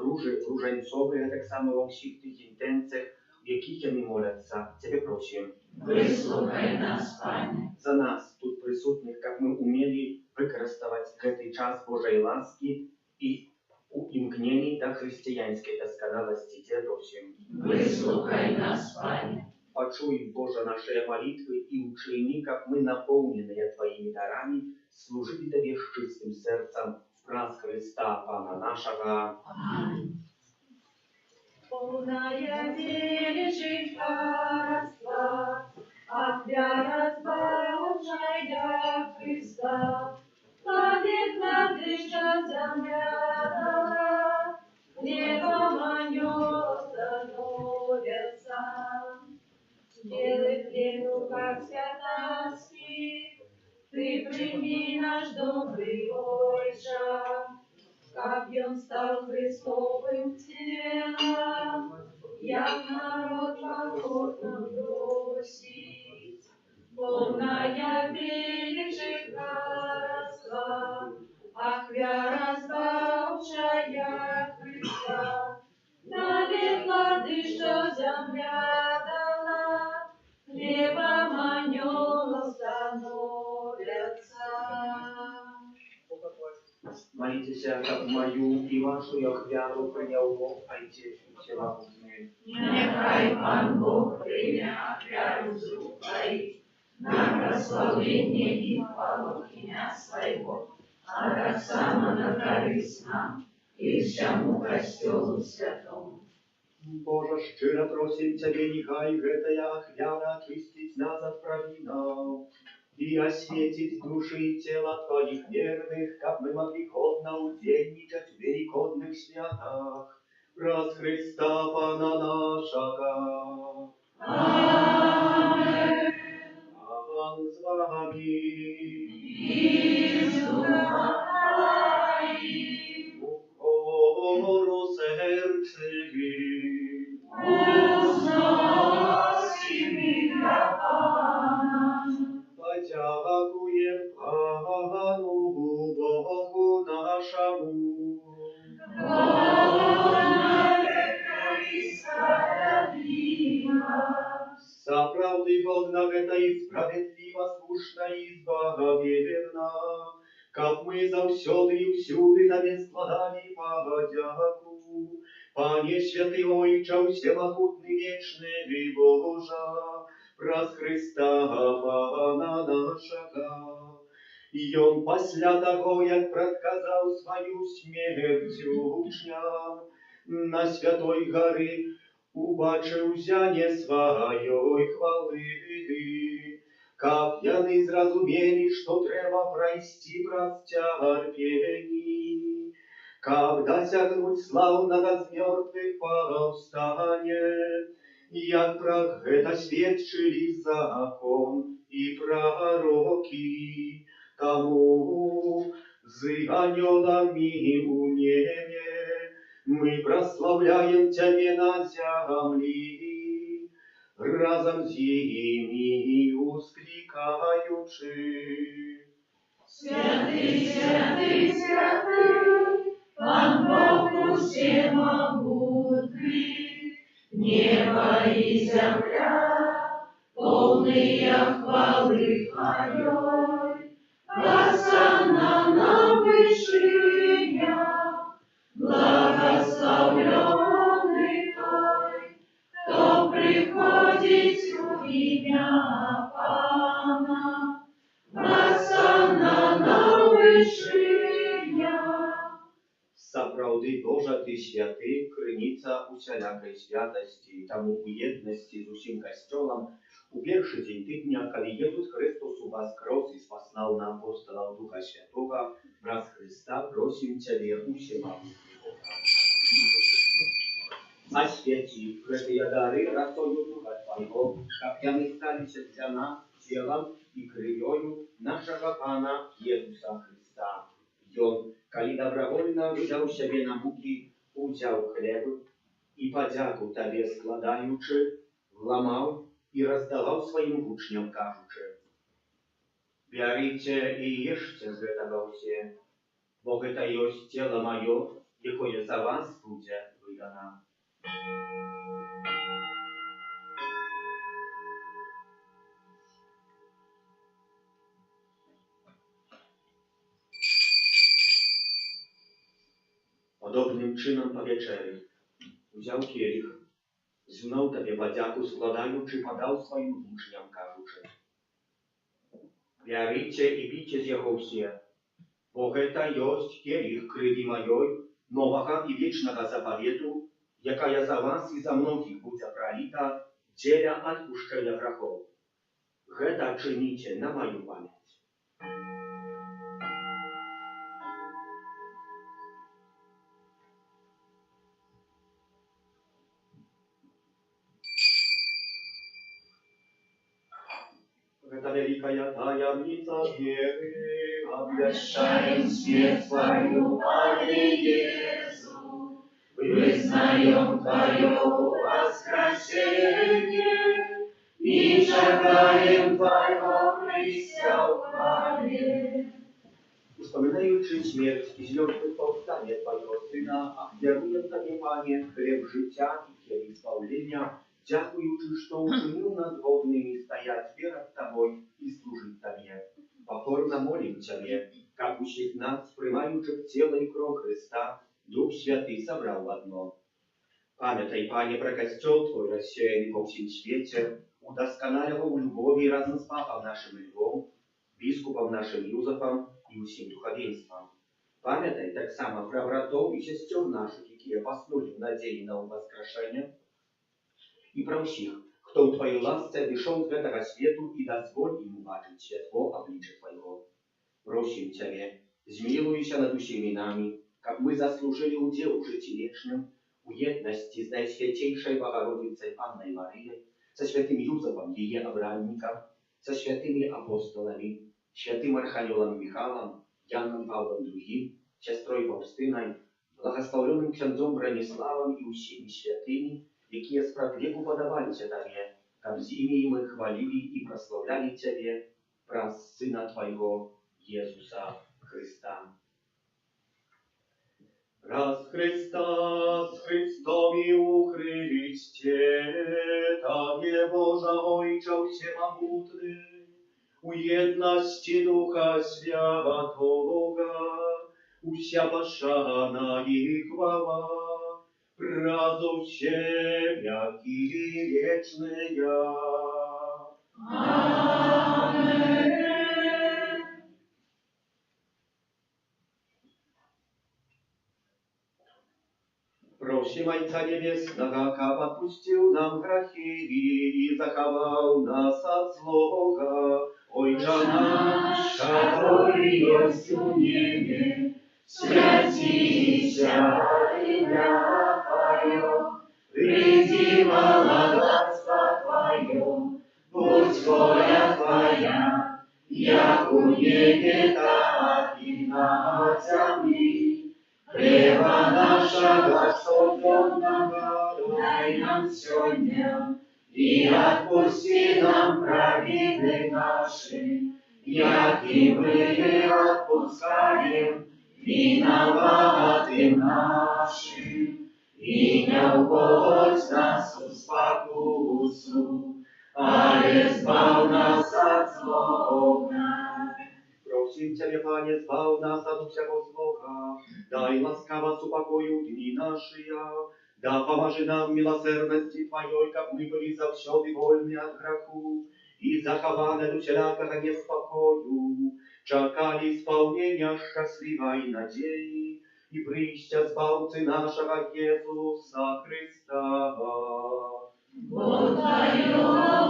ружанцові, так само во всіх тих інтенціях, в яких вони моляться. Тебе просим. Вислухай нас, Пане. За нас, тут присутних, як ми умели використовувати цей час Божої ласки і у імкненні до християнської досконалості. Тебе просим. Выслухай нас, Пане. Почуй, Боже, наши молитвы и учини, как мы, наполненные Твоими дарами, служили Тебе с чистым сердцем в раз Христа, Пана нашего. Аминь. Полная величий царства, от вера збавшая Христа, владыча земля дала, небом анёл становятся. Делай плену, как святоsti, Ты прими наш добрый Отче, как он стал Христовым телом, як народ покорно просить. Полная величия царства, ах, вера збавшая Христа, навек владыча земля дала, небом анёлов становятся. Молитесь, как мою и вашу, як вяру принял Бог, Отец всемогутний. Нехай Пан Бог прийме вяру з рук твоїх, на прославление и хвалу имя Своего, а так само на корысть нам и всему костелу святому. Боже, щиро просим Тебе, нехай гэтая ахвяра очистить нас от провинов и осветить души и тела Твоих верных, как мы могли годно удельничать в великодных святах, раз Христа Пана нашего. Аминь. Пан з вами. И с духом Твоим. Укору серце. Узносим имя Пана. Подякуем Пану Богу нашему. Godna века и справедлива. Заправды годна гэта и справедлива, слушна и избавленна, как мы заўсёды и всюды Тебе складали подяку. Пане святый Ойче, всемогутный вечный Божа, праз Христа Пана нашего. И Он пасля того, як предказал свою смерть учням, на святой горы убачив зяне своей хвалы, как яны зразумели, что треба пройти праз терпений, как досягнуть славного з мертвых повстания, як про это сведчили закон и пророки, тому з анgelами у небе мы прославляем Тебя на земле, разом с ними ускликаючи. Святый, святый, святый, Пан Бог всемогутный, небо и земля, полные хвалы Твоей. Госанна на вышинях, благословленный Той, кто приходит в имя Пана. Госанна на вышинях. Сапраўды Божа Ты святы, крыніца усялякай святасці, таму у еднасці з усім касцёлам у першы дзень тыдня, калі Езус Христос уваскрос і спаслаў на апостолаў Духа Святога, праз Христа просім Цябе усемагутны Бога. Освяти гэтыя дары росою Духа Твайго, каб яны сталіся для нас целом и крывёю нашага Пана Езуса Христа. Ён, калі добровольно выдаў сябе на мукі, узяў хлеб і падзяку Табе складаючы, ламаў і раздаваў сваім вучням, кажучы: «Бярыце і ешце з гэтага ўсе, бо гэта ёсць цела маё, якое за вас будзе выдана». Podobnym czynem po wieczerzy wziął kielich, znał Tobie padzaku składaючи, podał swoim uczniom, кажучи: «Бярыце і піце з яго ўсе, бо гэта ёсць кielich крыві маёй, новага і вечнага запавету, якая за вас і за многіх будзе праліта дзеля адпушчэння грахоў. Гэта чыніце на маю памяць». Это великая таямница веры, Обращаем смерть Твою, Пане Иисус, вызнаем Твое воскресение и шагаем Твоего Христа в хвале. Wspominający śmierć i związek powstanie Twojego Syna, ofiaruję Tobie, Panie, chleb życia i kielich zbawienia, dziękujący, że uczynił nas godnymi stajać przed Tobą i służyć Tobie. Pokorno молим Ciebie, как усіх нас, приймаючи в тіло і кров Христа, Дух Святий собрав в одно. Pamiętaj, Panie, про костел Твой, рассеянный по всем свете, удосконаливал любовь разом с папом нашим Львом, biskupom naszym Józefem i усім духовенством. Пам'ятай так само про братов і сестер наших, які поснули в надії на воскрешення, і про всіх, хто у Твоїй ласці вийшов з этого світу і дозволь йому бачити світло обличчя Твоего. Просим Тебе, змилуйся над усіми нами, как мы заслужили удел в житті вечном, у єдності з Найсвятейшей Богородицей Анной Марией, со святым Юзефом, ее обранником, со святыми апостолами, святым Архангелом Михаилом, Яном Павлом II, сестрой Фаустиной, благословленным князем Брониславом и усіми святыми, які справедливо подавалися Тебе, как з ими мы хвалили и прославляли Тебе, про Сына Твоего, Иисуса Христа. Раз Христа с Христом и у Христе, Тебе, Божа Ojcze Всемогутny, у єдності Духа Святого, уся пошана и хвала, празу все веки вечные. Аминь. Просим Отца Небесного, как отпустил нам грехи и заховал нас от злого. Отче наш, который есть у небе, святися имя Твое, приди благодатство Твое, будь воля Твоя, як у небе, так и на земле. Хлеба нашего сотворенного дай нам сегодня, и отпусти нам провины наши, як и мы отпускаем виноватым нашим. И не уводь нас в спокусу, але избав нас от злого. Просим Тебя, Пане, збав нас от всякого злого, дай ласкаво с упокою дни наши, да поможи нам в милосердности Твоей, как мы были завсёды вольны от греху, и захованы от всякого неспокою, чекали исполнения счастливой надеи, и прища Збавцы нашего Иисуса Христа. Бог Твое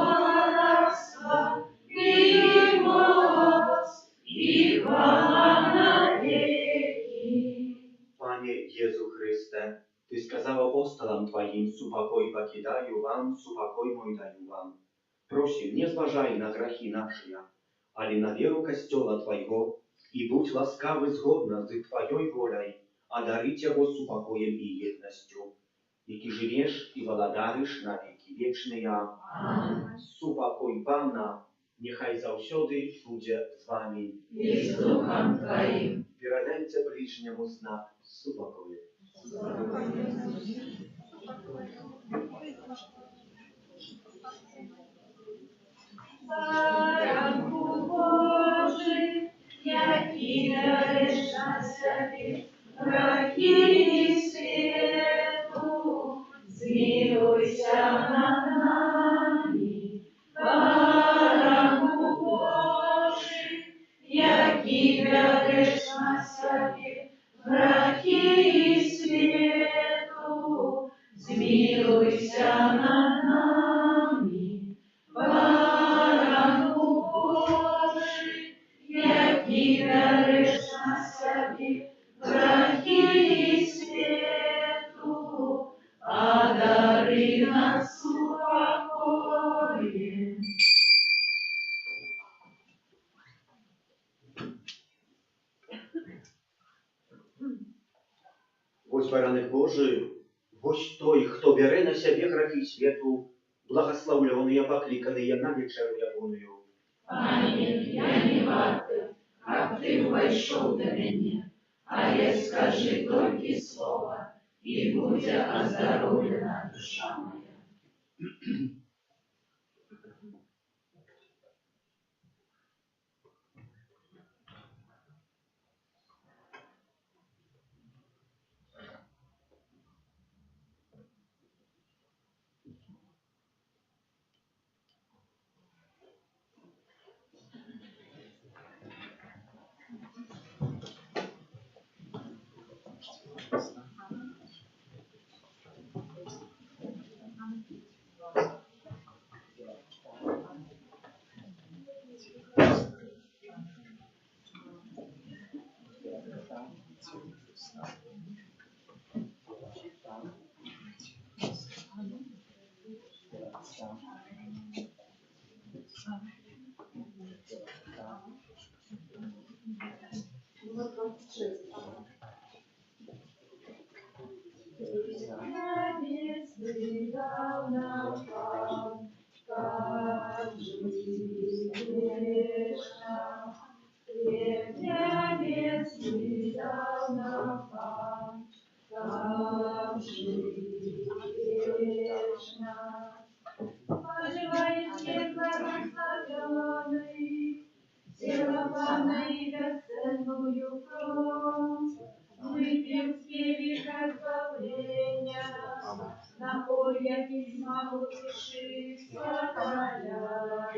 богатство и моц, и хвала навеки. Panie Jezu Chryste, Ty skazał apostolom Twoim, supokoj покидаю вам, supokoj mój dаю вам. Просим, не зважай на грехи наши, але на веру Костела Твоего, и будь ласкавы згодно з Твоей волей, одарить его супокоем и едностью, які живешь и владаришь на веки вечные. Аминь. Супокой Пана, нехай завсёды буде з вами. И с Духом Твоим. Передайте ближнему знак супокою. Baranku Boży, jaki dajesz na sobie grzechy światu, zmiłuj się nad nami. Baranku Boży, jaki dajesz na sobie grzechy światu, zmiłuj się nad nami. Baranku Boży, jaki bierzesz na siebie grzechy światu, a daruj nas upokojem. Ось бараник Божий, ось той, хто бере на себе грехи світу, благословленные, покликанные на вечеру ягоную. Пане, я не варта, как ты вошел до меня, а я скажи только слово, и будь оздоровлена душа моя. Небесный дал нам Пан, как жить вечно. Хлеб небесный дал нам Пан, как жить вечно. Поживаете благословенный, тело Пана и бесценную кровь. Выпьем с келиха избавления, напоя письма утешись, сотворяет.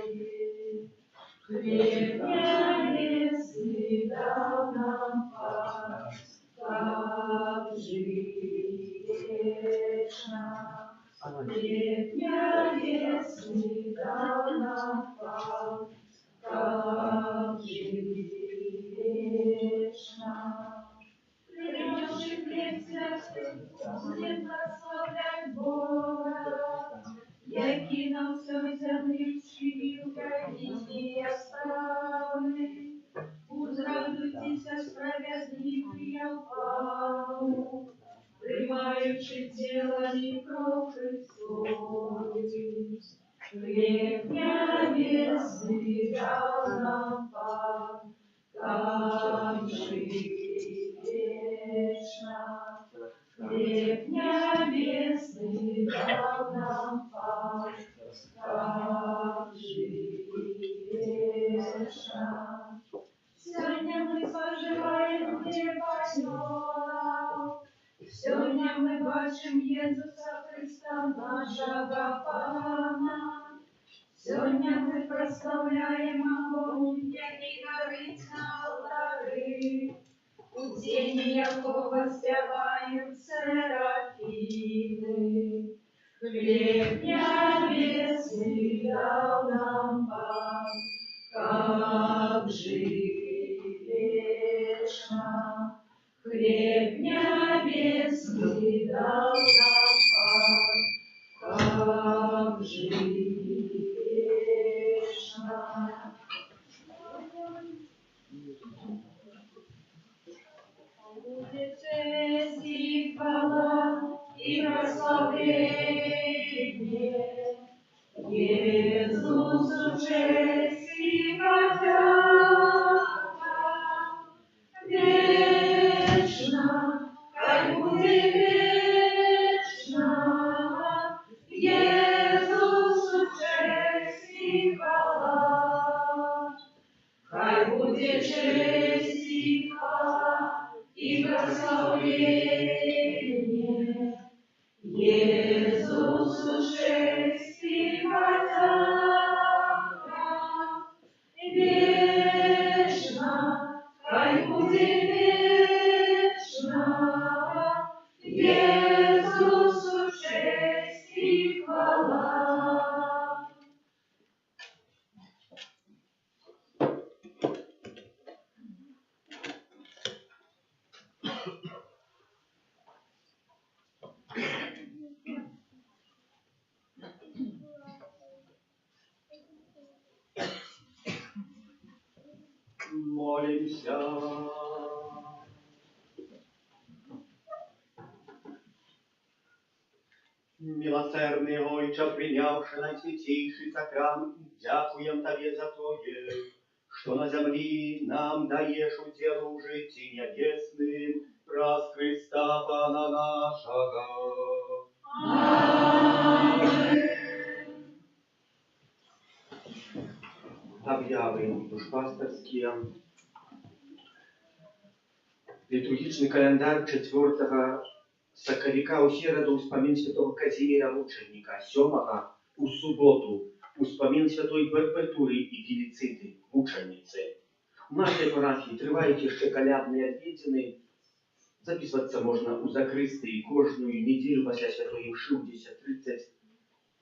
Хлеб небесный дал нам Пан, как жить вечно. Хлеб небесный дал нам Пан, как жить вечно. Принявший хлеб святый, будем прославлять Бога, який нам всем земным вчинил, и оставленный. Узрадуйтеся справедливые Павлу, приймаючи тіло і кров Христові. Хлеб небесный дал нам Пан, как жить вечно. Хлеб небесный дал нам Пан, как жить вечно. Сегодня мы споживаем хлеб Панёна, сегодня мы бачим Иисуса Христа, нашего Пана. Сегодня мы прославляем огонь, який горить на алтари. У тени якого співають серафіми. Хлеб небесный дал нам Пан, как жить вечно. Хлеб небесный дал нам Пан, как жить вечно. Будет честь и хвала и прославление Иисусу, честь и подяка вечно, хай будет вечно. Иисусу честь и хвала, хай будет честь и хвала и прославление Иисусу, честь и подяка вечно, хай будет вечно. Иисусу честь и хвала. Молимся. Милосердный Ойче, принявший наисвятейший сакрамент, дякуем Тебе за Тое, что на земли нам даешь уделу житти небесным, раз Христа Пана нашего. Объявы душпасторские. Литургичный календарь 4 Сакарика у середу успомин святого Казимира Мученика, 7 у субботу успомин святой Перпетуры и Фелициты, мученицы. У нашей парафії тривають ще колядні відвідини. Записуватися можна у закристи кожну неділю після святої мши у 10:30.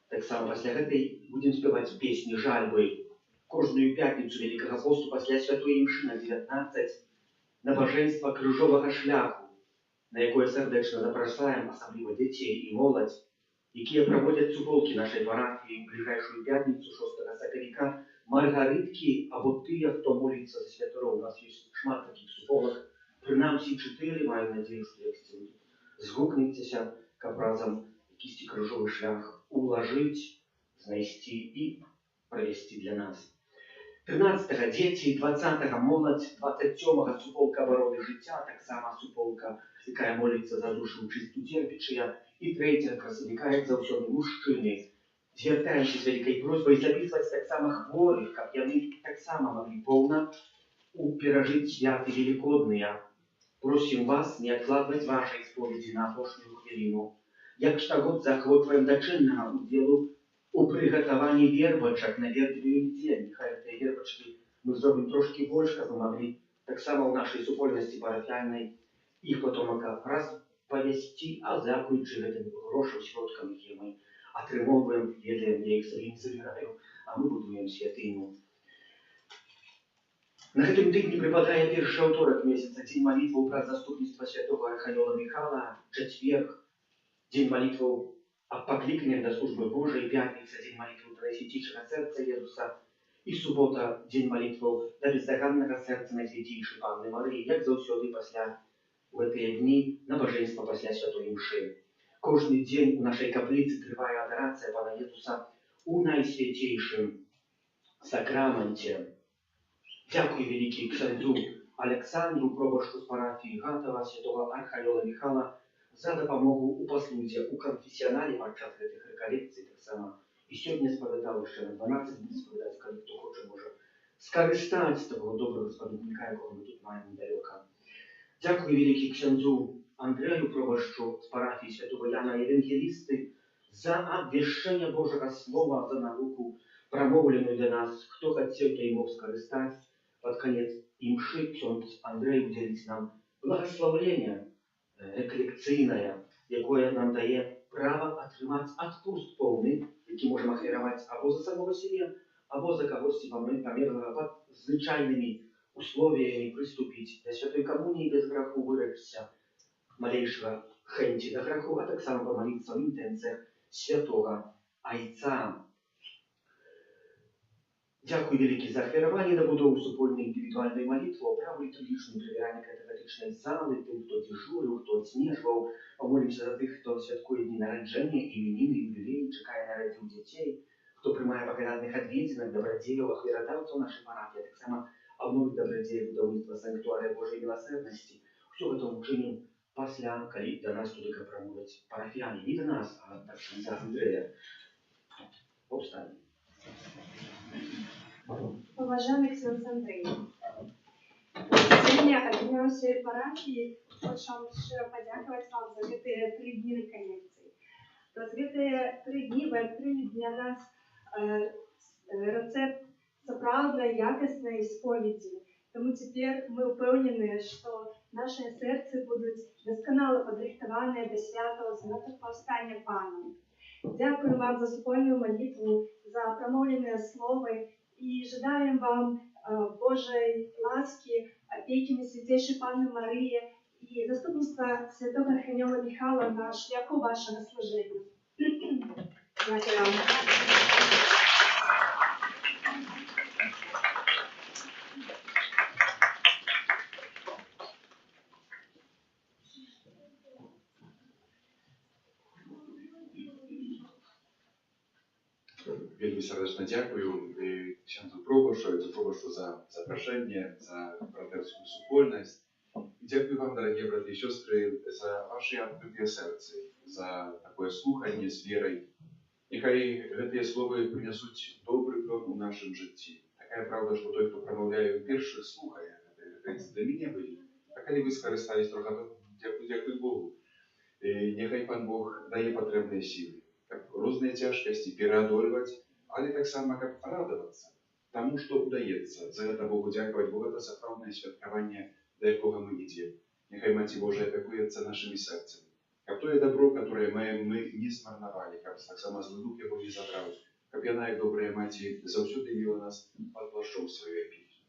Так само після этой будем співати пісні жальби. Кожную пятницу Великого посту після святої мши на 19 набожество крыжового шляху, на якое сердечно запрошаем особливо детей и молодь, які проводять суполки нашей парафії в ближайшую пятницу 6 Сакарика, Маргаритки, або тыя, хто молится за святого. У нас есть шмат таких суполок, принамсі 4, маю надеюсь, что я Згукніцеся, каб разам якісьці крыжовы шлях улажыць, знайсці і правесці для нас. 13-го дзеці, 20-го моладзь, 27-го суполка абароны жыцця, таксама суполка, якая моліцца за душы ў чысту церпічыя, і 3-го красавіка, як заўсёды, мужчыны. Звяртаемся з вялікай просьбай запісваць таксама хворых, каб яны таксама маглі поўна перажыць святы велікодныя. Просім вас не адкладваць вашай споведзі на апошнюю хвіліну. Як штагод заахвочваем да чыннага удзелу у прыгатаванні вербачак на вербную нядзелю. Няхай гэтыя вербачкі мы зробім трошкі больш, каб мы маглі таксама ў нашай супольнасці парафіяльнай іх потомака распавясці, а дзякуючы гэтым грошам, сродкам, якія мы атрымоўваем, ведаем, я іх самі забіраю, а мы будуем святыню. На гэтым тыдні прыпадае першы аўторак месяца, дзень малітваў праз заступніцтва святога арханёла Міхала, чацверг, дзень малітваў аб пакліканнях да службы Божай, пятніца, дзень малітваў да Найсвяцейшага сэрца Езуса, і субота, дзень малітваў да бездаганнага сэрца Найсвяцейшай Панны Марыі, як заўсёды пасля у гэтыя дні набажэнства пасля святой імшы. Кожны дзень у нашай капліцы трывае адорацыя Пана Езуса у Найсвяцейшым сакраманце. Дзякуй вялікі ксяндзу Александру, пробашчу з парафіі Гатава, святого арханёла Міхала, за дапамогу ў паслузе ў канфесіянале падчас гэтых рэкалекцый. Таксама і сёння спавядаў, яшчэ на 12 будзе спавядаць, калі хто хоча, можа скарыстаць з таго добрага спаведніка, якога мы тут маем недалёка. Дзякуй вялікі ксяндзу Андрэю, пробашчу з парафіі святого Яна Евангелісты, за абвяшчэнне Божага слова, за навуку, прамоўленую для нас. Хто хацеў, той мог скарыстаць. Пад канец імшы ксёндз Андрэй удзеліць нам благаслаўленне рэкалекцыйнае, якое нам дае права атрымаць адпуст поўны, які можам ахвяраваць або за самого сябе, або за кагосьці памерлага, пад звычайнымі условіямі прыступіць да святой камуніі без граху, вырэкчыся малейшага хэнці да граху, а таксама памаліцца ў інтэнцыях святога Айца. Дзякуй вялікі за ахвяраванне на будову супольнай індывідуальнай малітвы, праву літургічную прыбіранне катехетычнай залы, тым, хто дзежурыў, хто адснежваў. Памолімся за тых, хто святкуе дні нараджэння, іменіны, юбілеі, чакае нарадзіў дзяцей, хто прымае пакараных адведзенак, дабрадзеяў, ахвярадаўцаў нашай парафіі, а таксама абновіць дабрадзея будаўніцтва санктуарыя Божай міласэрнасці. Усё гэта ўчынім пасля, калі да нас туды прамовяць парафіяне. Не да нас, а да ксяндза Андрэя. Повстанем. Уважаемый ксяндз Андрей, сегодня от имя всей парафии хочу щиро подякувати вам за эти 3 дні реколекцій. За эти 3 дні ви відкрили для нас рецепт справедливої, якісної сповіді. Тому тепер ми впевнені, що наші серця будуть досконало підрихтовані до святого Святопостання Пана. Дякую вам за супольную молитву, за промовленное слово и желаем вам Божьей ласки, опеки Святейшей Панны Марии и заступництва святого арханёла Михала на шляху вашего служения. Дякую вам. Вельмі сардэчна дзякую ксяндзу пробашчу за запрашэнне, за братэрскую супольнасць. І дзякую вам, дарагія браты і сёстры, за ваши адкрытыя сэрцы, за такое слуханне з верай. Няхай гэтыя словы прынясуць добры плён у нашым жыцці. Такая праўда, што той, хто прамаўляе першы, слухае, гэта для мяне былі. А калі вы скарыстались трохи, дзякуй Богу. Няхай Пан Бог дае патрэбныя сілы, каб розныя цяжкасці пераадольваць, але таксама каб радавацца таму, што удаецца. За гэта Богу дзякаваць, бо гэта сапраўднае святкаванне, да якога мы ідзем. Няхай Маці Божая апякуецца нашымі сэрцамі, каб тое дабро, которое маем, мы не змарнавалі, каб таксама злы дух яго не забраў, каб яна, як добрая Маці, заўсёды мела нас пад плашчом сваёй апекі.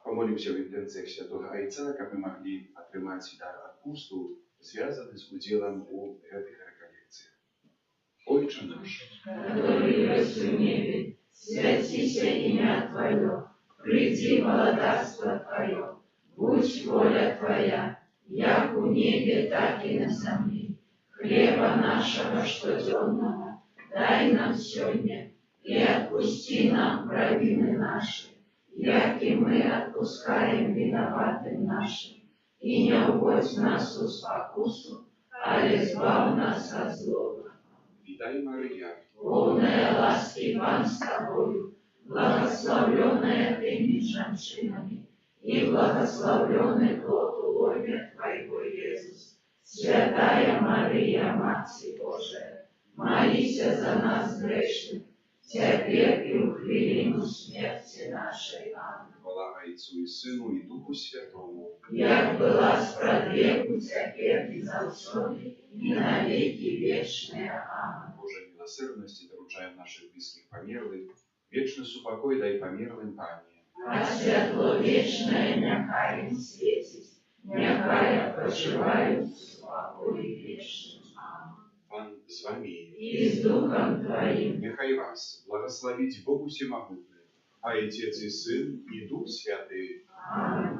Памолімся ў інтэнцыях святога Айца, каб мы маглі атрымаць дар адпусту, звязаны з удзелам у гэтых рэкалекцыях. Отче наш, который есть в небе, святися имя Твое, приди молодарство Твое, будь воля Твоя, як у небе, так и на земле. Хлеба нашего штоденного дай нам сегодня, и отпусти нам провины наши, як и мы отпускаем виноватым нашим. И не уводь нас в спокусу, але избавь нас от злого. Вітай, Марія, Полная ласки Пан с тобою, благословленная ты между женщинами, и благословленный плод лона Твоего, Иисус. Святая Мария, Матерь Божия, молись за нас грешных, теперь и в хвилину смерти нашей. Аминь. хвала Отцу і Сину і Духу Святому. Як была спрадлеку, теперь и завсёды, и на веки вечные. Аминь. Боже милосердности, доручаем наших близких померлых, вечный супокой дай померлым, Пане. А світло вечне нехай їм світить, нехай почивають в спокої вічним. Пан з вами, І з Духом Твоїм. нехай вас благословить Бог Всемогутний, а Отец и Сын и Дух Святый. Амінь.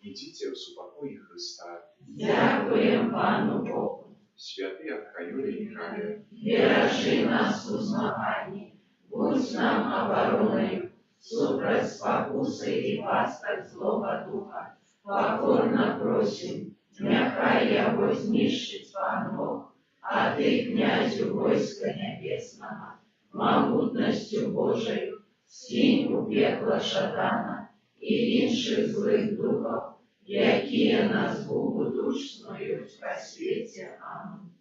Идите в супокое Христа. Дякуємо Пану Богу. Святый Архангел Михаил, Бережи нас у змаганні, будь нам обороною, супроть спокуси і пасток злого духа. Покорно просим, нехай його знищить Пан Бог, а ти, князю войска небесного, могутностью Божою, скинь у пекло шатана і інших злих духов, які нас Богу душною в просвіті. Амінь.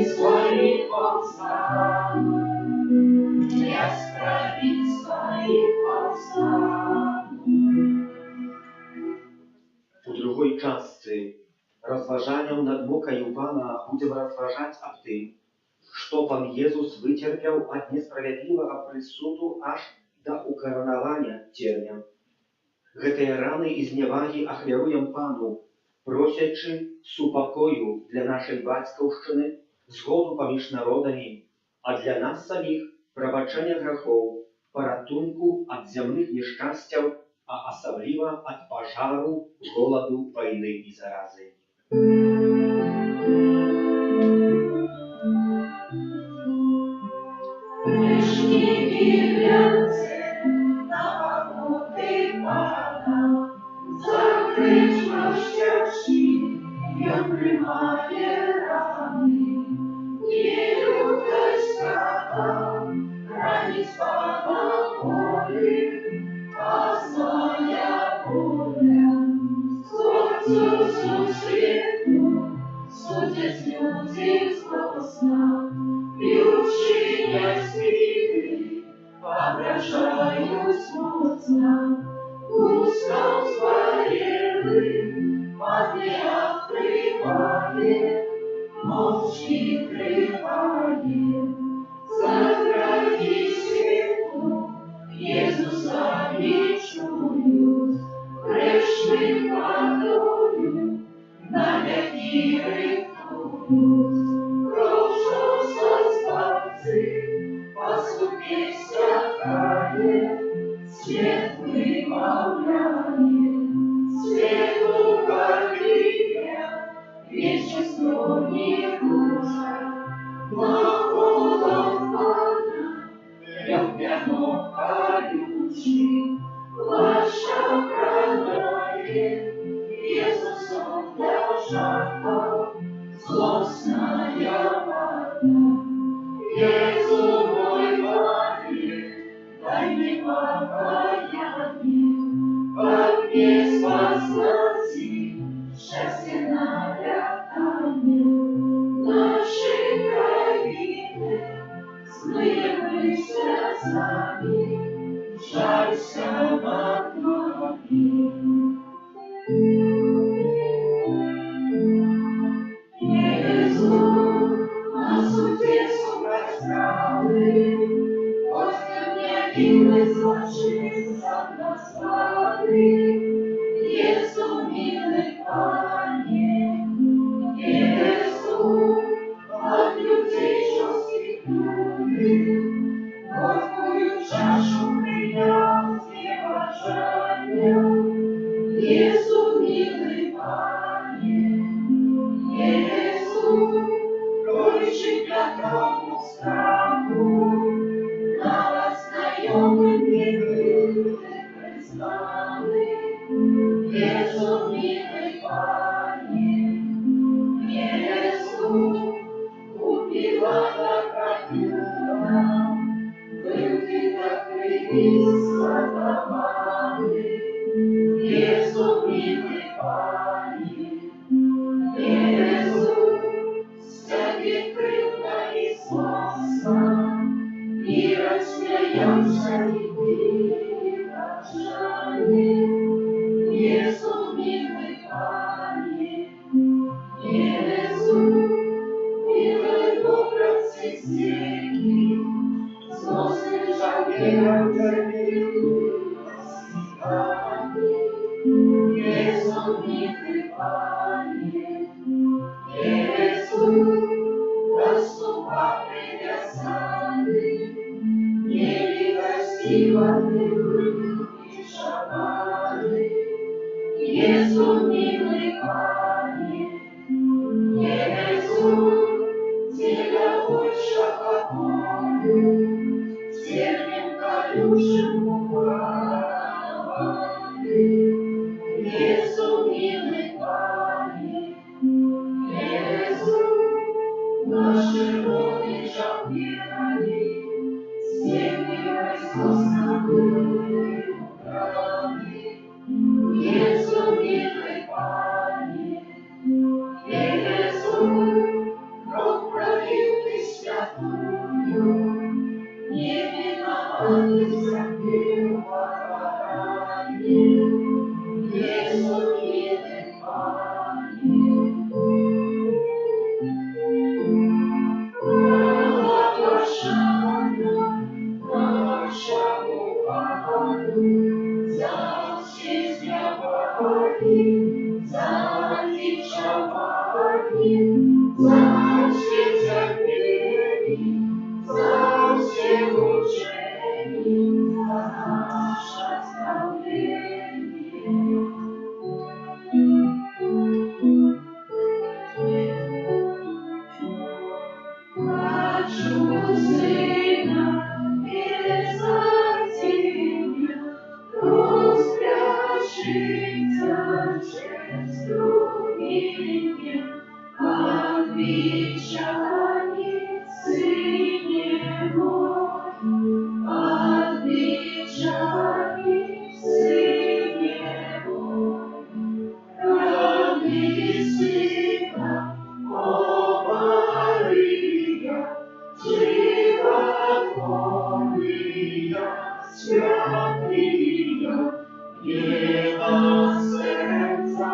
своих повстану, я справить своих повстану. У другой частцы разважанняў над мукаю Пана будзем разважаць аб тым, што Пан Езус выцерпеў ад несправядлівага прысуду аж да укаранавання церня. Гэтыя раны і зневагі ахвяруем Пану, просячы супакою для нашай бацькаўшчыны, згоду паміж народамі, а для нас саміх прабачэння грахоў, паратунку ад зямных няшчасцяў, а асабліва ад пажару, голаду, вайны і заразы. Грешники глянцы на покуты Пана, за грех мстящий я прямая раны, не лютость страха, ранить Пана боли, а злая воля, Солнцу свету, судят люди злостно, бьющие свиты, воображают смутно, устав згорелым, под неоткрывает, молчи крывает, за грехи свету, Иисуса бичуют, грешным водою, на веки рифуют, кровь, что создавцы, поступи святая, свет вымовляет, свету гордыня, вечностью не рушай, глаголом Пана, любяно колючий, плаща пронает, Иисусом держава, злостная вода. Иисус мой Боже, дай мне покаяние, как мне спасти, счастье нарядание. Наши кровины, злые мы слезами, жалься над нами. Иисус, нас утесу простралы, после невинной злочинца назвали. Иисус, милый Пане, Иисус, от людей жестких любви, горькую чашу принял с неважанием. Иисус, милый Пане, Иисус, прочь готову страху, на вас наемным миры признаны. Иисус, милый Пане, Иисус, убила добродюна, был ты до крови сатаманы. Иисус, милый Пане, Иисус, стяги крылья и сласа, и рассмеялся и прощание. Иисус, милый Пане, Иисус, милый образ истины, злостный жалеет забил свидание. Иисус, милый Пане, Иисус, доступа придясаны, невидостиваны и шаманы. Иисус, милый Пане, Иисус, тебя больше покою, тернем колючим упаваны. Иисус, милый Пане, Иисус, наши роды жалели, стены искусно были украли. Иисус, милый Пане, Иисус, кровь за все терпение, за все мучения, за наше оставление. Прошу Сына без затения, распряжиться через струменье, от печали, Сыне мой, от печали, Сыне мой. Ради Сына, о Мария, животворная, святая, не на сердце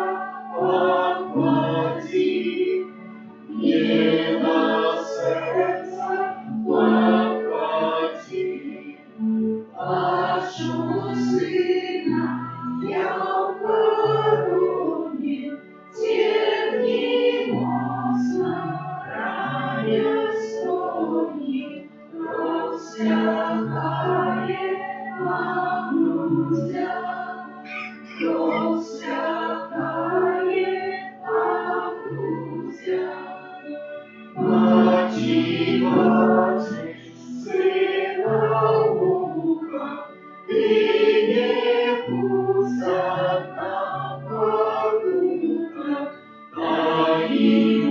поклади, не на сердце поклади. Прошу Сына, я короне, терни моцно, ране стони, просякає на грудях, просякає на грудях. Мати, мати, Сына Бога, ты не пуста подруга, да и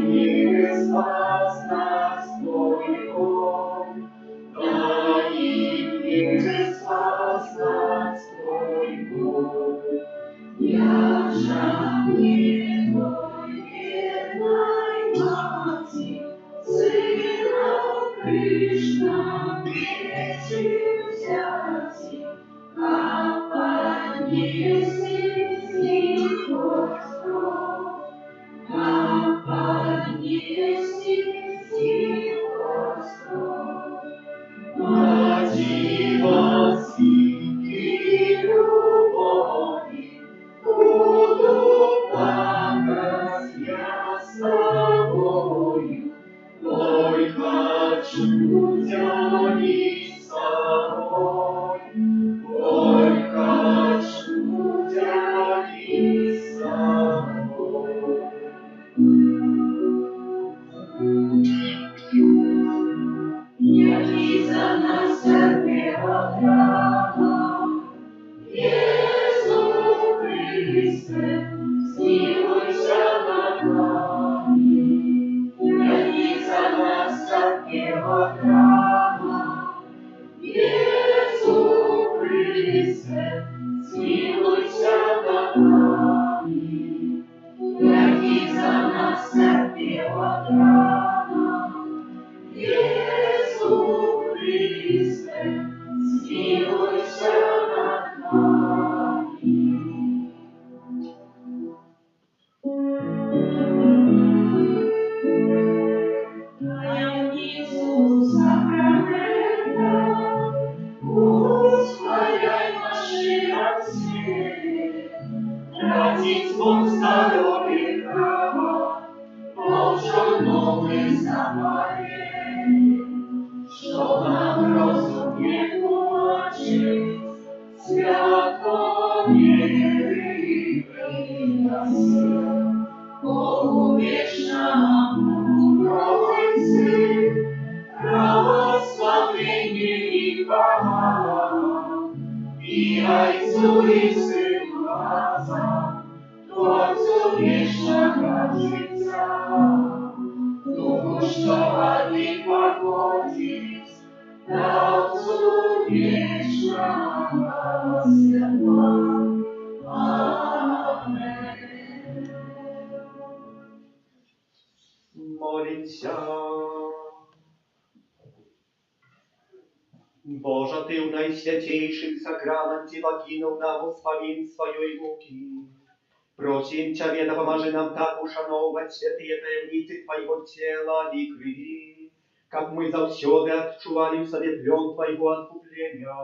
не спас нас твой Бог, да и не спас нас твой Бог. Я же не твой верной мати, Сына Кришна, вечер взяти, а поднеси Господь, а поднеси Господь. Мати Василий любови, буду плакать я с тобою, ой, хочу тянись с тобой, ой, хочу тянись с тобой. Яки за нас терпела драма, Иисус Христе, смилуйся над нами. Яки за нас терпела драма, Иисус Христе, смилуйся над нами. Яки за нас терпела драма, Иисус Христе, смилуйся над нами. Таємницю сакрамента, ускоряй наши отцы, родить Бог здоровье храма, Божий Самарей, что нам розум не мучить, свято веры приносил. Богу вечному Троицы, православление и хвала, и Отцу и Сыну разом, Творцу вечного жития, Духу, что от них походит, Отцу вечного светла. Аминь. Молимся. Боже, Ты в наисвятейшем сакраменте покинул нам воспомин своей муки. Просим Тебя, да поможи нам так ушановывать святые таемницы Твоего тела и крови, как мы завсёды отчували в себе плен Твоего откупления,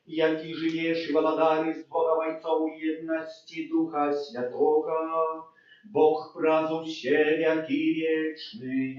яки живешь и владаешь с Богом Отцом в едности Духа Святого, Бог празу все веки вечные.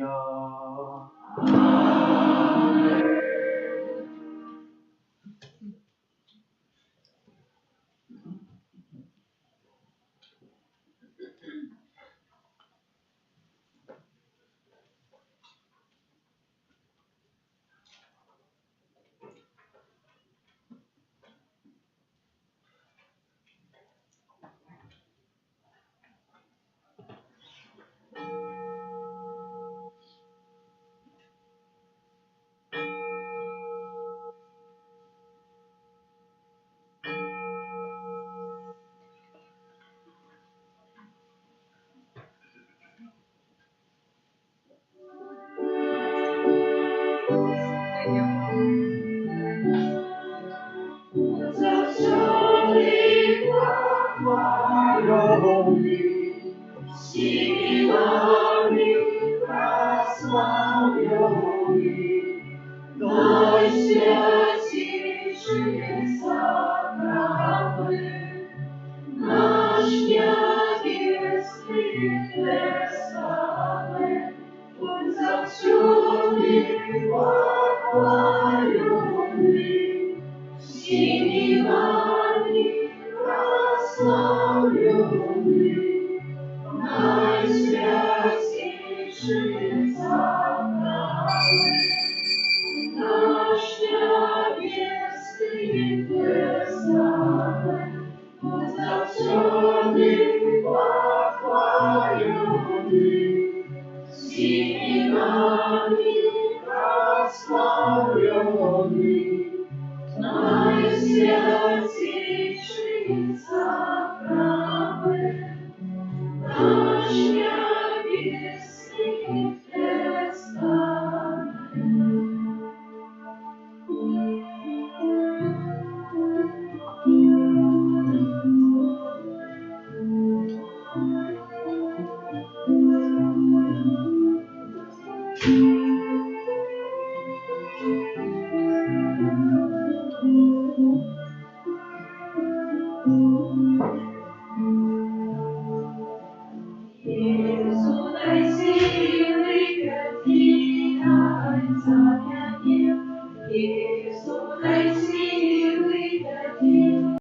Najsвятіший